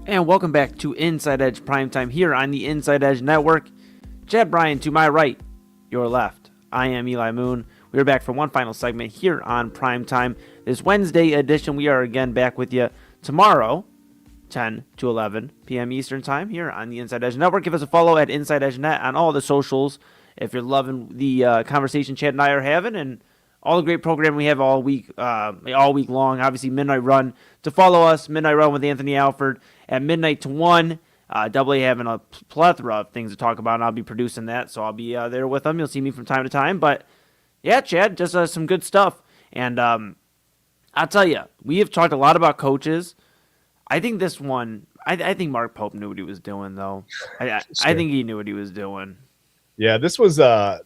And welcome back to Inside Edge Primetime here on the Inside Edge Network. Chad Bryan to my right, your left. I am Eli Moon. We are back for one final segment here on Primetime. This Wednesday edition, we are again back with you tomorrow, 10 to 11 p.m. Eastern Time here on the Inside Edge Network. Give us a follow at Inside Edge Net on all the socials if you're loving the conversation Chad and I are having and all the great programming we have all week long. Obviously, Midnight Run to follow us. Midnight Run with Anthony Alford at midnight to 1. Double A having a plethora of things to talk about, and I'll be producing that, so I'll be there with them. You'll see me from time to time. But, yeah, Chad, just some good stuff. And I'll tell you, we have talked a lot about coaches. I think this one, I think Mark Pope knew what he was doing, though. I think he knew what he was doing. Yeah, this was I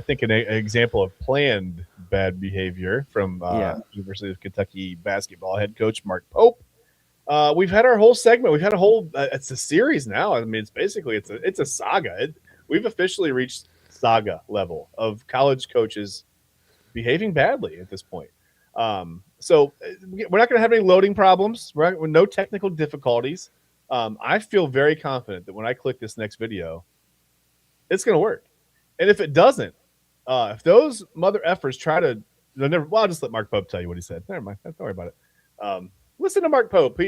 think an example of planned bad behavior from University of Kentucky basketball head coach Mark Pope. We've had our whole segment. We've had a whole it's a series now. I mean, it's a saga. We've officially reached saga level of college coaches behaving badly at this point. So we're not going to have any loading problems. We're no technical difficulties. I feel very confident that when I click this next video, it's going to work. And if it doesn't, if those mother effers try to, I'll just let Mark Pope tell you what he said. Never mind. Don't worry about it. Listen to Mark Pope.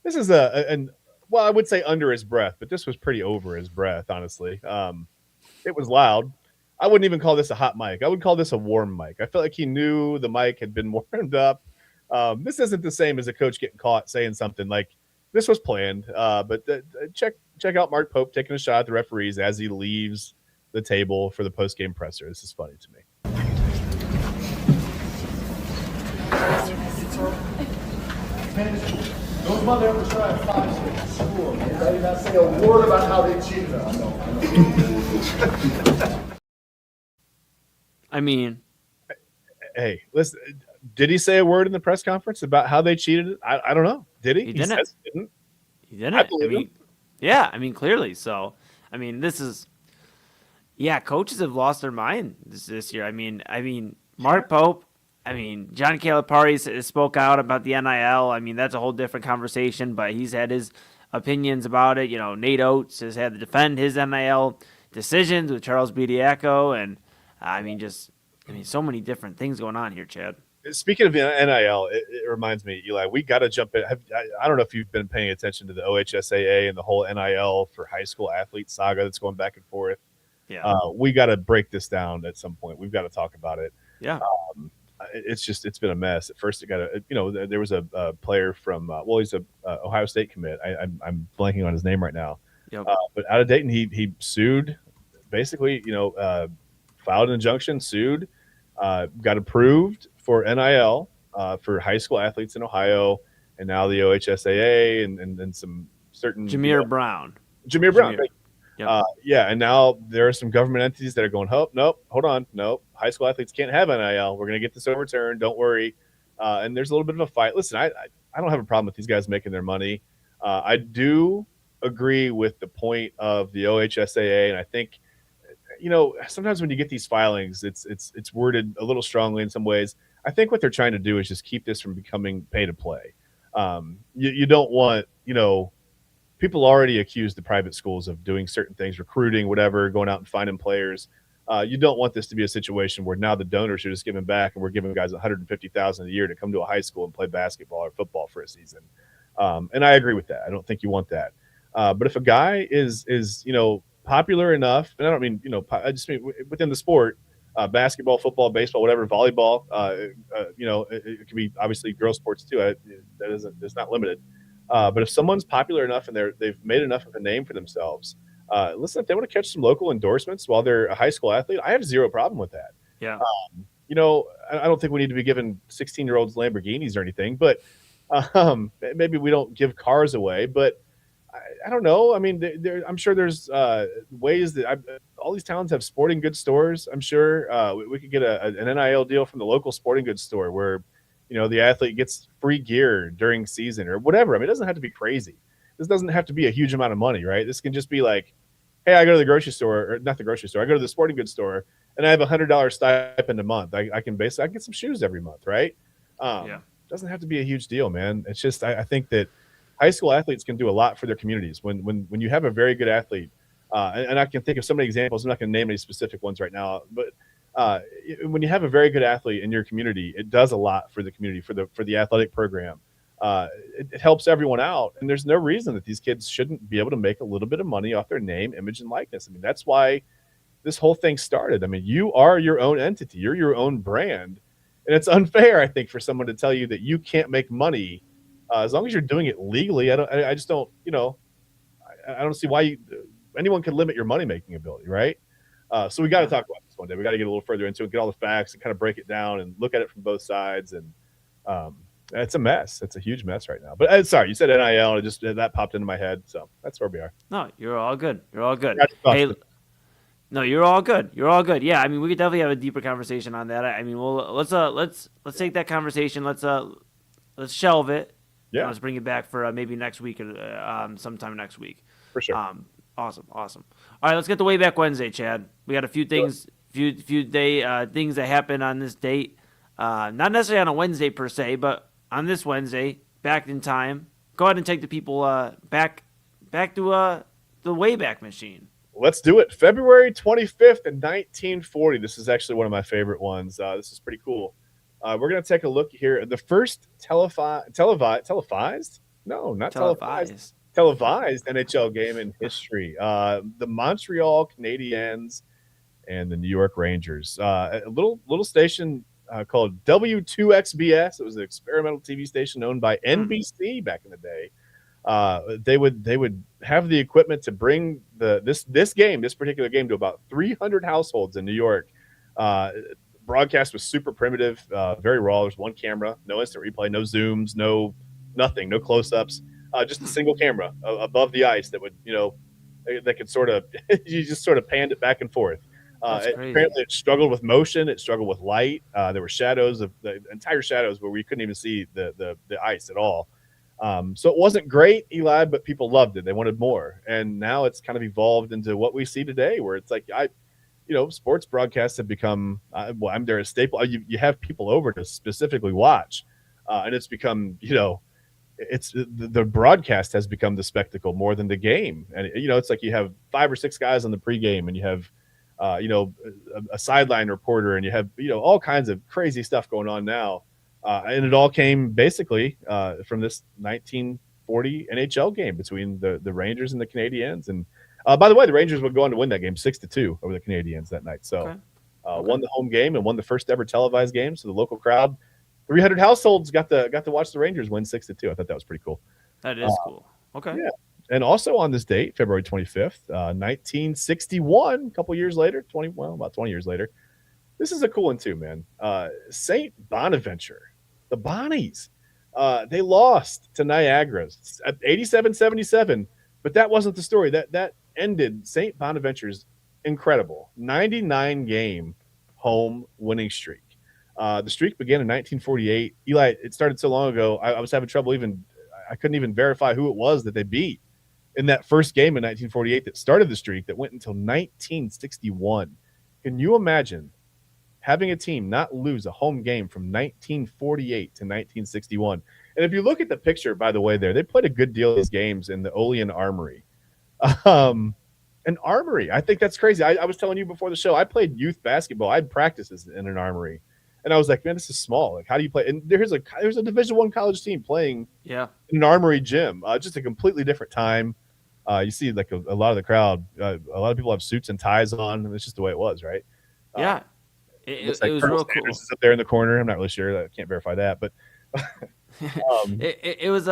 This is I would say under his breath, but this was pretty over his breath, honestly. It was loud. I wouldn't even call this a hot mic. I would call this a warm mic. I felt like he knew the mic had been warmed up. This isn't the same as a coach getting caught saying something like this was planned. But check out Mark Pope taking a shot at the referees as he leaves the table for the post-game presser. This is funny to me. Those mother ever tried 5 6 school. They did not say a word about how they cheated us. I mean, hey, listen. Did he say a word in the press conference about how they cheated? I don't know. Did he? He didn't. Says he didn't. He didn't. I believe him. Yeah, I mean, clearly. So, I mean, coaches have lost their mind this year. I mean, Mark Pope. I mean, John Calipari spoke out about the NIL. I mean, that's a whole different conversation, but he's had his opinions about it. You know, Nate Oates has had to defend his NIL decisions with Charles Bediaco, and so many different things going on here, Chad. Speaking of NIL, it reminds me, Eli, we got to jump in. I don't know if you've been paying attention to the OHSAA and the whole NIL for high school athlete saga that's going back and forth. Yeah. We got to break this down at some point. We've got to talk about it. Yeah. It's been a mess. At first, there was a player from, he's a Ohio State commit. I'm blanking on his name right now. Yep. But out of Dayton, he sued, basically, filed an injunction, sued, got approved for NIL for high school athletes in Ohio, and now the OHSAA and some certain Jameer Brown. Yep. And now there are some government entities that are going, nope, hold on, nope, high school athletes can't have NIL. We're going to get this overturned. Don't worry. And there's a little bit of a fight. Listen, I don't have a problem with these guys making their money. I do agree with the point of the OHSAA, and I think, sometimes when you get these filings, it's worded a little strongly in some ways. I think what they're trying to do is just keep this from becoming pay to play. You don't want, people already accuse the private schools of doing certain things, recruiting, whatever, going out and finding players. You don't want this to be a situation where now the donors are just giving back and we're giving guys $150,000 a year to come to a high school and play basketball or football for a season. And I agree with that. I don't think you want that. But if a guy is popular enough, and I don't mean, I just mean within the sport, basketball, football, baseball, whatever, volleyball, it can be obviously girl sports too. It's not limited. But if someone's popular enough and they've made enough of a name for themselves, listen, if they want to catch some local endorsements while they're a high school athlete, I have zero problem with that. Yeah. I don't think we need to be giving 16-year-olds Lamborghinis or anything, but maybe we don't give cars away. But I don't know. I mean, I'm sure there's ways that all these towns have sporting goods stores. I'm sure we could get an NIL deal from the local sporting goods store where, the athlete gets free gear during season or whatever. I mean, it doesn't have to be crazy. This doesn't have to be a huge amount of money, right? This can just be like, hey, I go to the grocery store, or not the grocery store. I go to the sporting goods store and I have $100 stipend a month. I can get some shoes every month, right? Doesn't have to be a huge deal, man. It's just, I think that high school athletes can do a lot for their communities. When you have a very good athlete, and I can think of so many examples. I'm not going to name any specific ones right now, but when you have a very good athlete in your community, it does a lot for the community, for the athletic program. It helps everyone out, and there's no reason that these kids shouldn't be able to make a little bit of money off their name, image, and likeness. I mean, that's why this whole thing started. I mean, you are your own entity, you're your own brand, and it's unfair, I think, for someone to tell you that you can't make money as long as you're doing it legally. I just don't, I don't see why anyone could limit your money making ability, right? So we got to talk about this one day. We got to get a little further into it, get all the facts, and kind of break it down and look at it from both sides. And it's a mess. It's a huge mess right now. But sorry, you said NIL, and that popped into my head. So that's where we are. No, you're all good. You're all good. Hey, no, you're all good. You're all good. Yeah, I mean, we could definitely have a deeper conversation on that. I mean, well, let's take that conversation. Let's shelve it. Yeah. Let's bring it back for maybe next week or sometime next week. For sure. Awesome. All right, let's get to Way Back Wednesday, Chad. We got a few things, few things that happened on this date. Not necessarily on a Wednesday per se, but on this Wednesday, back in time. Go ahead and take the people back to the Wayback Machine. Let's do it. February 25th in 1940. This is actually one of my favorite ones. This is pretty cool. We're going to take a look here. The first televised? No, not televised. Televised NHL game in history. The Montreal Canadiens and the New York Rangers. A little station called W2XBS. It was an experimental TV station owned by NBC back in the day. They would have the equipment to bring this particular game to about 300 households in New York. Broadcast was super primitive, very raw. There's one camera, no instant replay, no zooms, no nothing, no close-ups. Just a single camera above the ice that would, that could sort of, you just sort of panned it back and forth. Apparently it struggled with motion. It struggled with light. There were shadows, the entire shadows where we couldn't even see the ice at all. So it wasn't great, Eli, but people loved it. They wanted more. And now it's kind of evolved into what we see today, where it's like, sports broadcasts have become, they're a staple. You have people over to specifically watch. And it's become, it's the broadcast has become the spectacle more than the game. And, it's like you have 5 or 6 guys on the pregame, and you have, a sideline reporter, and you have, all kinds of crazy stuff going on now. And it all came basically from this 1940 NHL game between the Rangers and the Canadiens. And by the way, the Rangers would go on to win that game 6-2 over the Canadiens that night. So won the home game and won the first ever televised game. So the local crowd, 300 households got to watch the Rangers win 6-2. I thought that was pretty cool. That is cool. Okay. Yeah. And also on this date, February 25th, 1961, a couple years later, about 20 years later. This is a cool one too, man. St. Bonaventure, the Bonnies, they lost to Niagara at 87-77, but that wasn't the story. That ended St. Bonaventure's incredible 99-game home winning streak. The streak began in 1948. Eli, it started so long ago, I was having trouble I couldn't even verify who it was that they beat in that first game in 1948 that started the streak that went until 1961. Can you imagine having a team not lose a home game from 1948 to 1961? And if you look at the picture, by the way, they played a good deal of these games in the Olean Armory. An armory. I think that's crazy. I was telling you before the show, I played youth basketball. I had practices in an armory. And I was like, man, this is small. Like, how do you play? And there's a Division I college team playing in an armory gym. Just a completely different time. You see, like a lot of the crowd, a lot of people have suits and ties on. And it's just the way it was, right? Yeah. It was real cool. Is up there in the corner. I'm not really sure. I can't verify that, but it was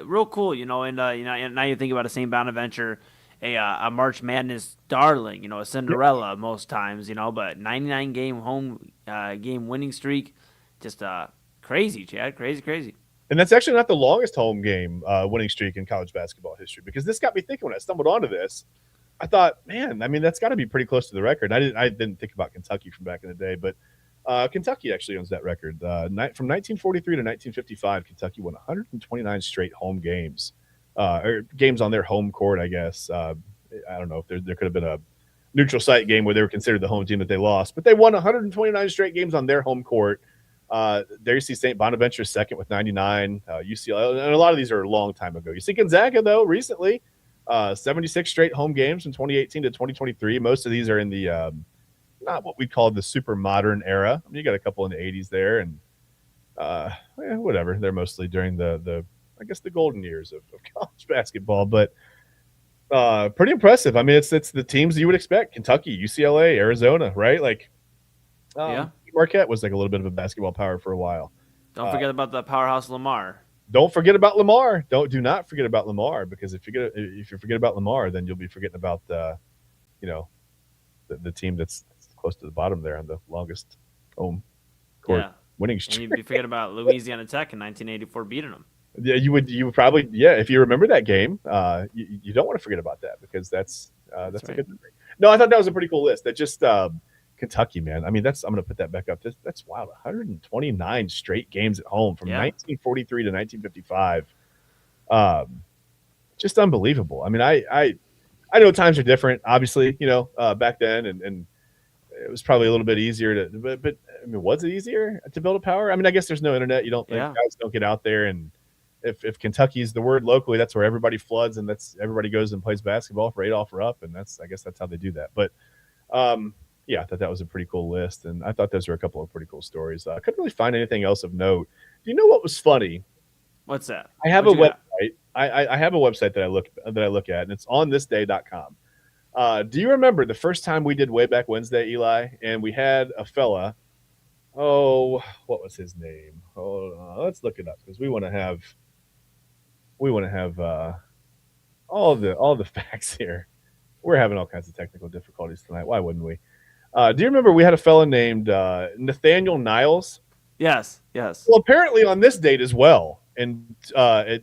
real cool, and now you think about a St. Bonaventure, a March Madness darling, a Cinderella most times, but 99-game home game winning streak, just crazy, Chad, crazy. And that's actually not the longest home game winning streak in college basketball history, because this got me thinking when I stumbled onto this. I thought, man, I mean, that's got to be pretty close to the record. I didn't think about Kentucky from back in the day, but Kentucky actually owns that record. From 1943 to 1955, Kentucky won 129 straight home games, or games on their home court, I guess. I don't know if there could have been a neutral site game where they were considered the home team that they lost, but they won 129 straight games on their home court. There you see St. Bonaventure second with 99. UCLA, and a lot of these are a long time ago. You see Gonzaga, though, recently. 76 straight home games from 2018 to 2023. Most of these are in the not what we call the super modern era. I mean, you got a couple in the 80s there, and whatever. They're mostly during the I guess the golden years of college basketball, but pretty impressive. I mean, it's the teams you would expect: Kentucky, UCLA, Arizona, right? Like, Marquette was like a little bit of a basketball power for a while. Don't forget about the powerhouse Lamar. Don't forget about Lamar. Do not forget about Lamar, because if you forget about Lamar, then you'll be forgetting about the team that's close to the bottom there on the longest home court winning streak. And you'd be forgetting about Louisiana Tech in 1984 beating them. Yeah, you would probably, if you remember that game, you don't want to forget about that, because that's right. A good memory. No, I thought that was a pretty cool list. That just Kentucky, man. I mean, I'm going to put that back up. That's wild. 129 straight games at home from 1943 to 1955. Just unbelievable. I mean, I know times are different, obviously, back then, and it was probably a little bit easier but I mean, was it easier to build a power? I mean, I guess there's no internet. You don't guys don't get out there, and if Kentucky's the word locally, that's where everybody floods, and that's everybody goes and plays basketball for 8 off or up, and I guess that's how they do that. But I thought that was a pretty cool list, and I thought those were a couple of pretty cool stories. I couldn't really find anything else of note. Do you know what was funny? What's that? I have a website. I have a website that I look at, and it's onthisday.com. Do you remember the first time we did Way Back Wednesday, Eli? And we had a fella. Oh, what was his name? Hold on, let's look it up, because we want to have all the facts here. We're having all kinds of technical difficulties tonight. Why wouldn't we? Do you remember we had a fella named Nathaniel Niles? Yes. Well, apparently on this date as well, and I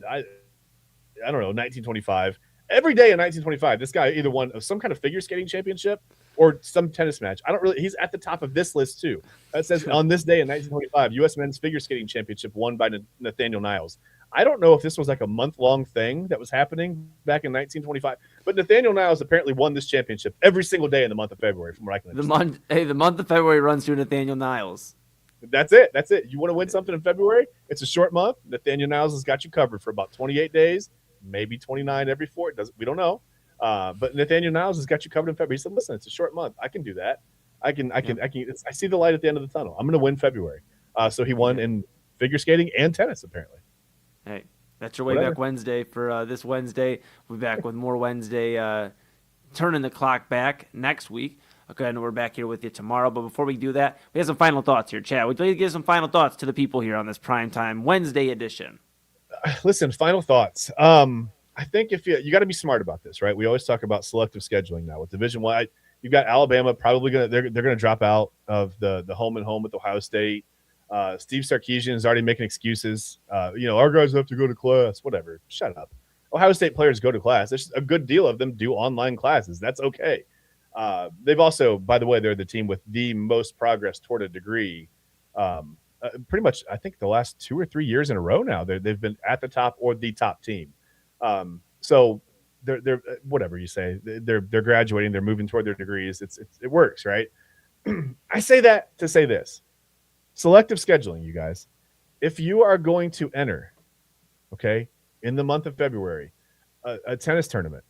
don't know, 1925. Every day in 1925, this guy either won some kind of figure skating championship or some tennis match. He's at the top of this list too. It says on this day in 1925, U.S. Men's Figure Skating Championship won by Nathaniel Niles. I don't know if this was like a month-long thing that was happening back in 1925, but Nathaniel Niles apparently won this championship every single day in the month of February, from what I can understand. The month of February runs through Nathaniel Niles. That's it. You want to win something in February? It's a short month. Nathaniel Niles has got you covered for about 28 days, maybe 29 every 4. We don't know. But Nathaniel Niles has got you covered in February. He said, "Listen, it's a short month. I can do that. I see the light at the end of the tunnel. I'm going to win February." So he won in figure skating and tennis, apparently. Hey, that's your Way Back Wednesday for this Wednesday. We'll be back with more Wednesday, turning the clock back next week. Okay, and we're back here with you tomorrow. But before we do that, we have some final thoughts here. Chad, would you like to give some final thoughts to the people here on this Primetime Wednesday edition? Listen, final thoughts. I think if you got to be smart about this, right? We always talk about selective scheduling now with Division I. You've got Alabama probably they're gonna drop out of the home and home with Ohio State. Steve Sarkisian is already making excuses. Our guys have to go to class. Whatever. Shut up. Ohio State players go to class. There's a good deal of them do online classes. That's okay. They've also, by the way, they're the team with the most progress toward a degree. Pretty much, I think the last 2 or 3 years in a row now, they've been at the top or the top team. So they're whatever you say, they're graduating, they're moving toward their degrees. It works, right? I say that to say this: selective scheduling, you guys. If you are going to enter, okay, in the month of February, a tennis tournament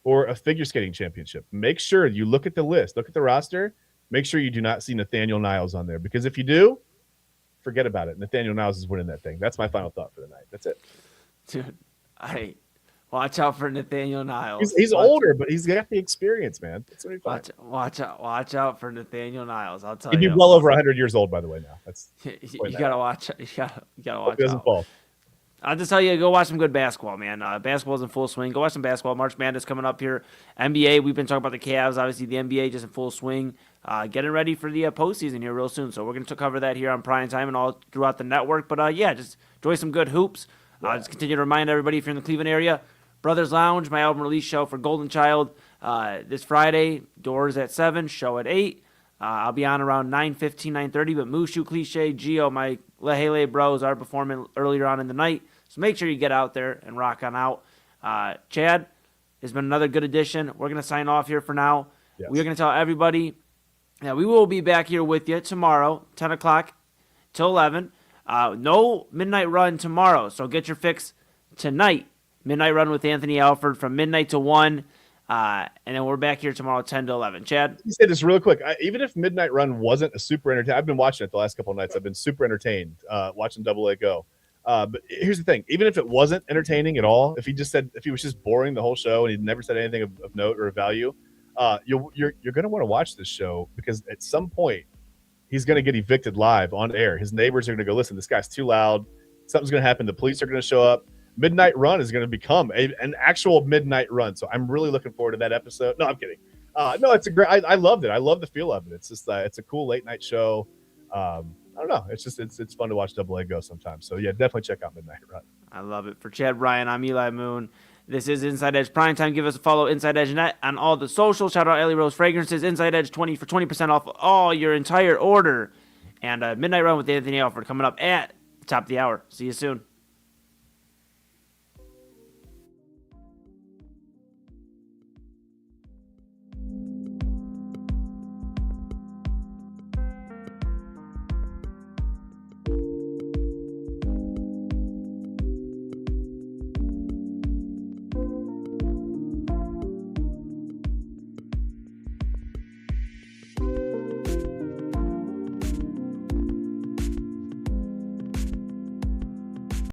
or a figure skating championship, make sure you look at the list, look at the roster, make sure you do not see Nathaniel Niles on there, because if you do, forget about it. Nathaniel Niles is winning that thing. That's my final thought for the night. That's it. Dude, watch out for Nathaniel Niles. He's older, but he's got the experience, man. That's what watch out for Nathaniel Niles. I'll tell you. He'd be well over 100 years old, by the way. Now you gotta watch. You gotta watch. He doesn't fall. I'll just tell you, go watch some good basketball, man. Basketball's in full swing. Go watch some basketball. March Madness coming up here. NBA, we've been talking about the Cavs. Obviously, the NBA just in full swing. Getting ready for the postseason here real soon. So we're going to cover that here on Prime Time and all throughout the network. But, just enjoy some good hoops. Just continue to remind everybody, if you're in the Cleveland area, Brothers Lounge, my album release show for Golden Child, this Friday. Doors at 7, show at 8. I'll be on around 9:15, 9:30. But Mushu, Cliche, Gio, my Lehele bros are performing earlier on in the night. So make sure you get out there and rock on out. Chad, it's been another good edition. We're going to sign off here for now. Yes. We're going to tell everybody that we will be back here with you tomorrow, 10 o'clock till 11. No midnight run tomorrow, so get your fix tonight. Midnight run with Anthony Alford from midnight to 1. And then we're back here tomorrow 10 to 11. Chad? You say this real quick. Even if Midnight Run wasn't a super entertaining, I've been watching it the last couple of nights. I've been super entertained watching Double A go. But here's the thing. Even if it wasn't entertaining at all, if he was just boring the whole show and he never said anything of note or of value, you're going to want to watch this show because at some point he's going to get evicted live on air. His neighbors are going to go, listen, this guy's too loud. Something's going to happen. The police are going to show up. Midnight Run is going to become an actual midnight run. So I'm really looking forward to that episode. No, I'm kidding. No, it's a great. I loved it. I love the feel of it. It's just it's a cool late night show. I don't know. It's just it's fun to watch Double A go sometimes. So yeah, definitely check out Midnight Run. I love it. For Chad, Bryan, I'm Eli Moon. This is Inside Edge Primetime. Give us a follow, Inside Edge Net, on all the socials. Shout out Ellie Rose Fragrances, Inside Edge 20 for 20% off all your entire order. And Midnight Run with Anthony Alford coming up at the top of the hour. See you soon.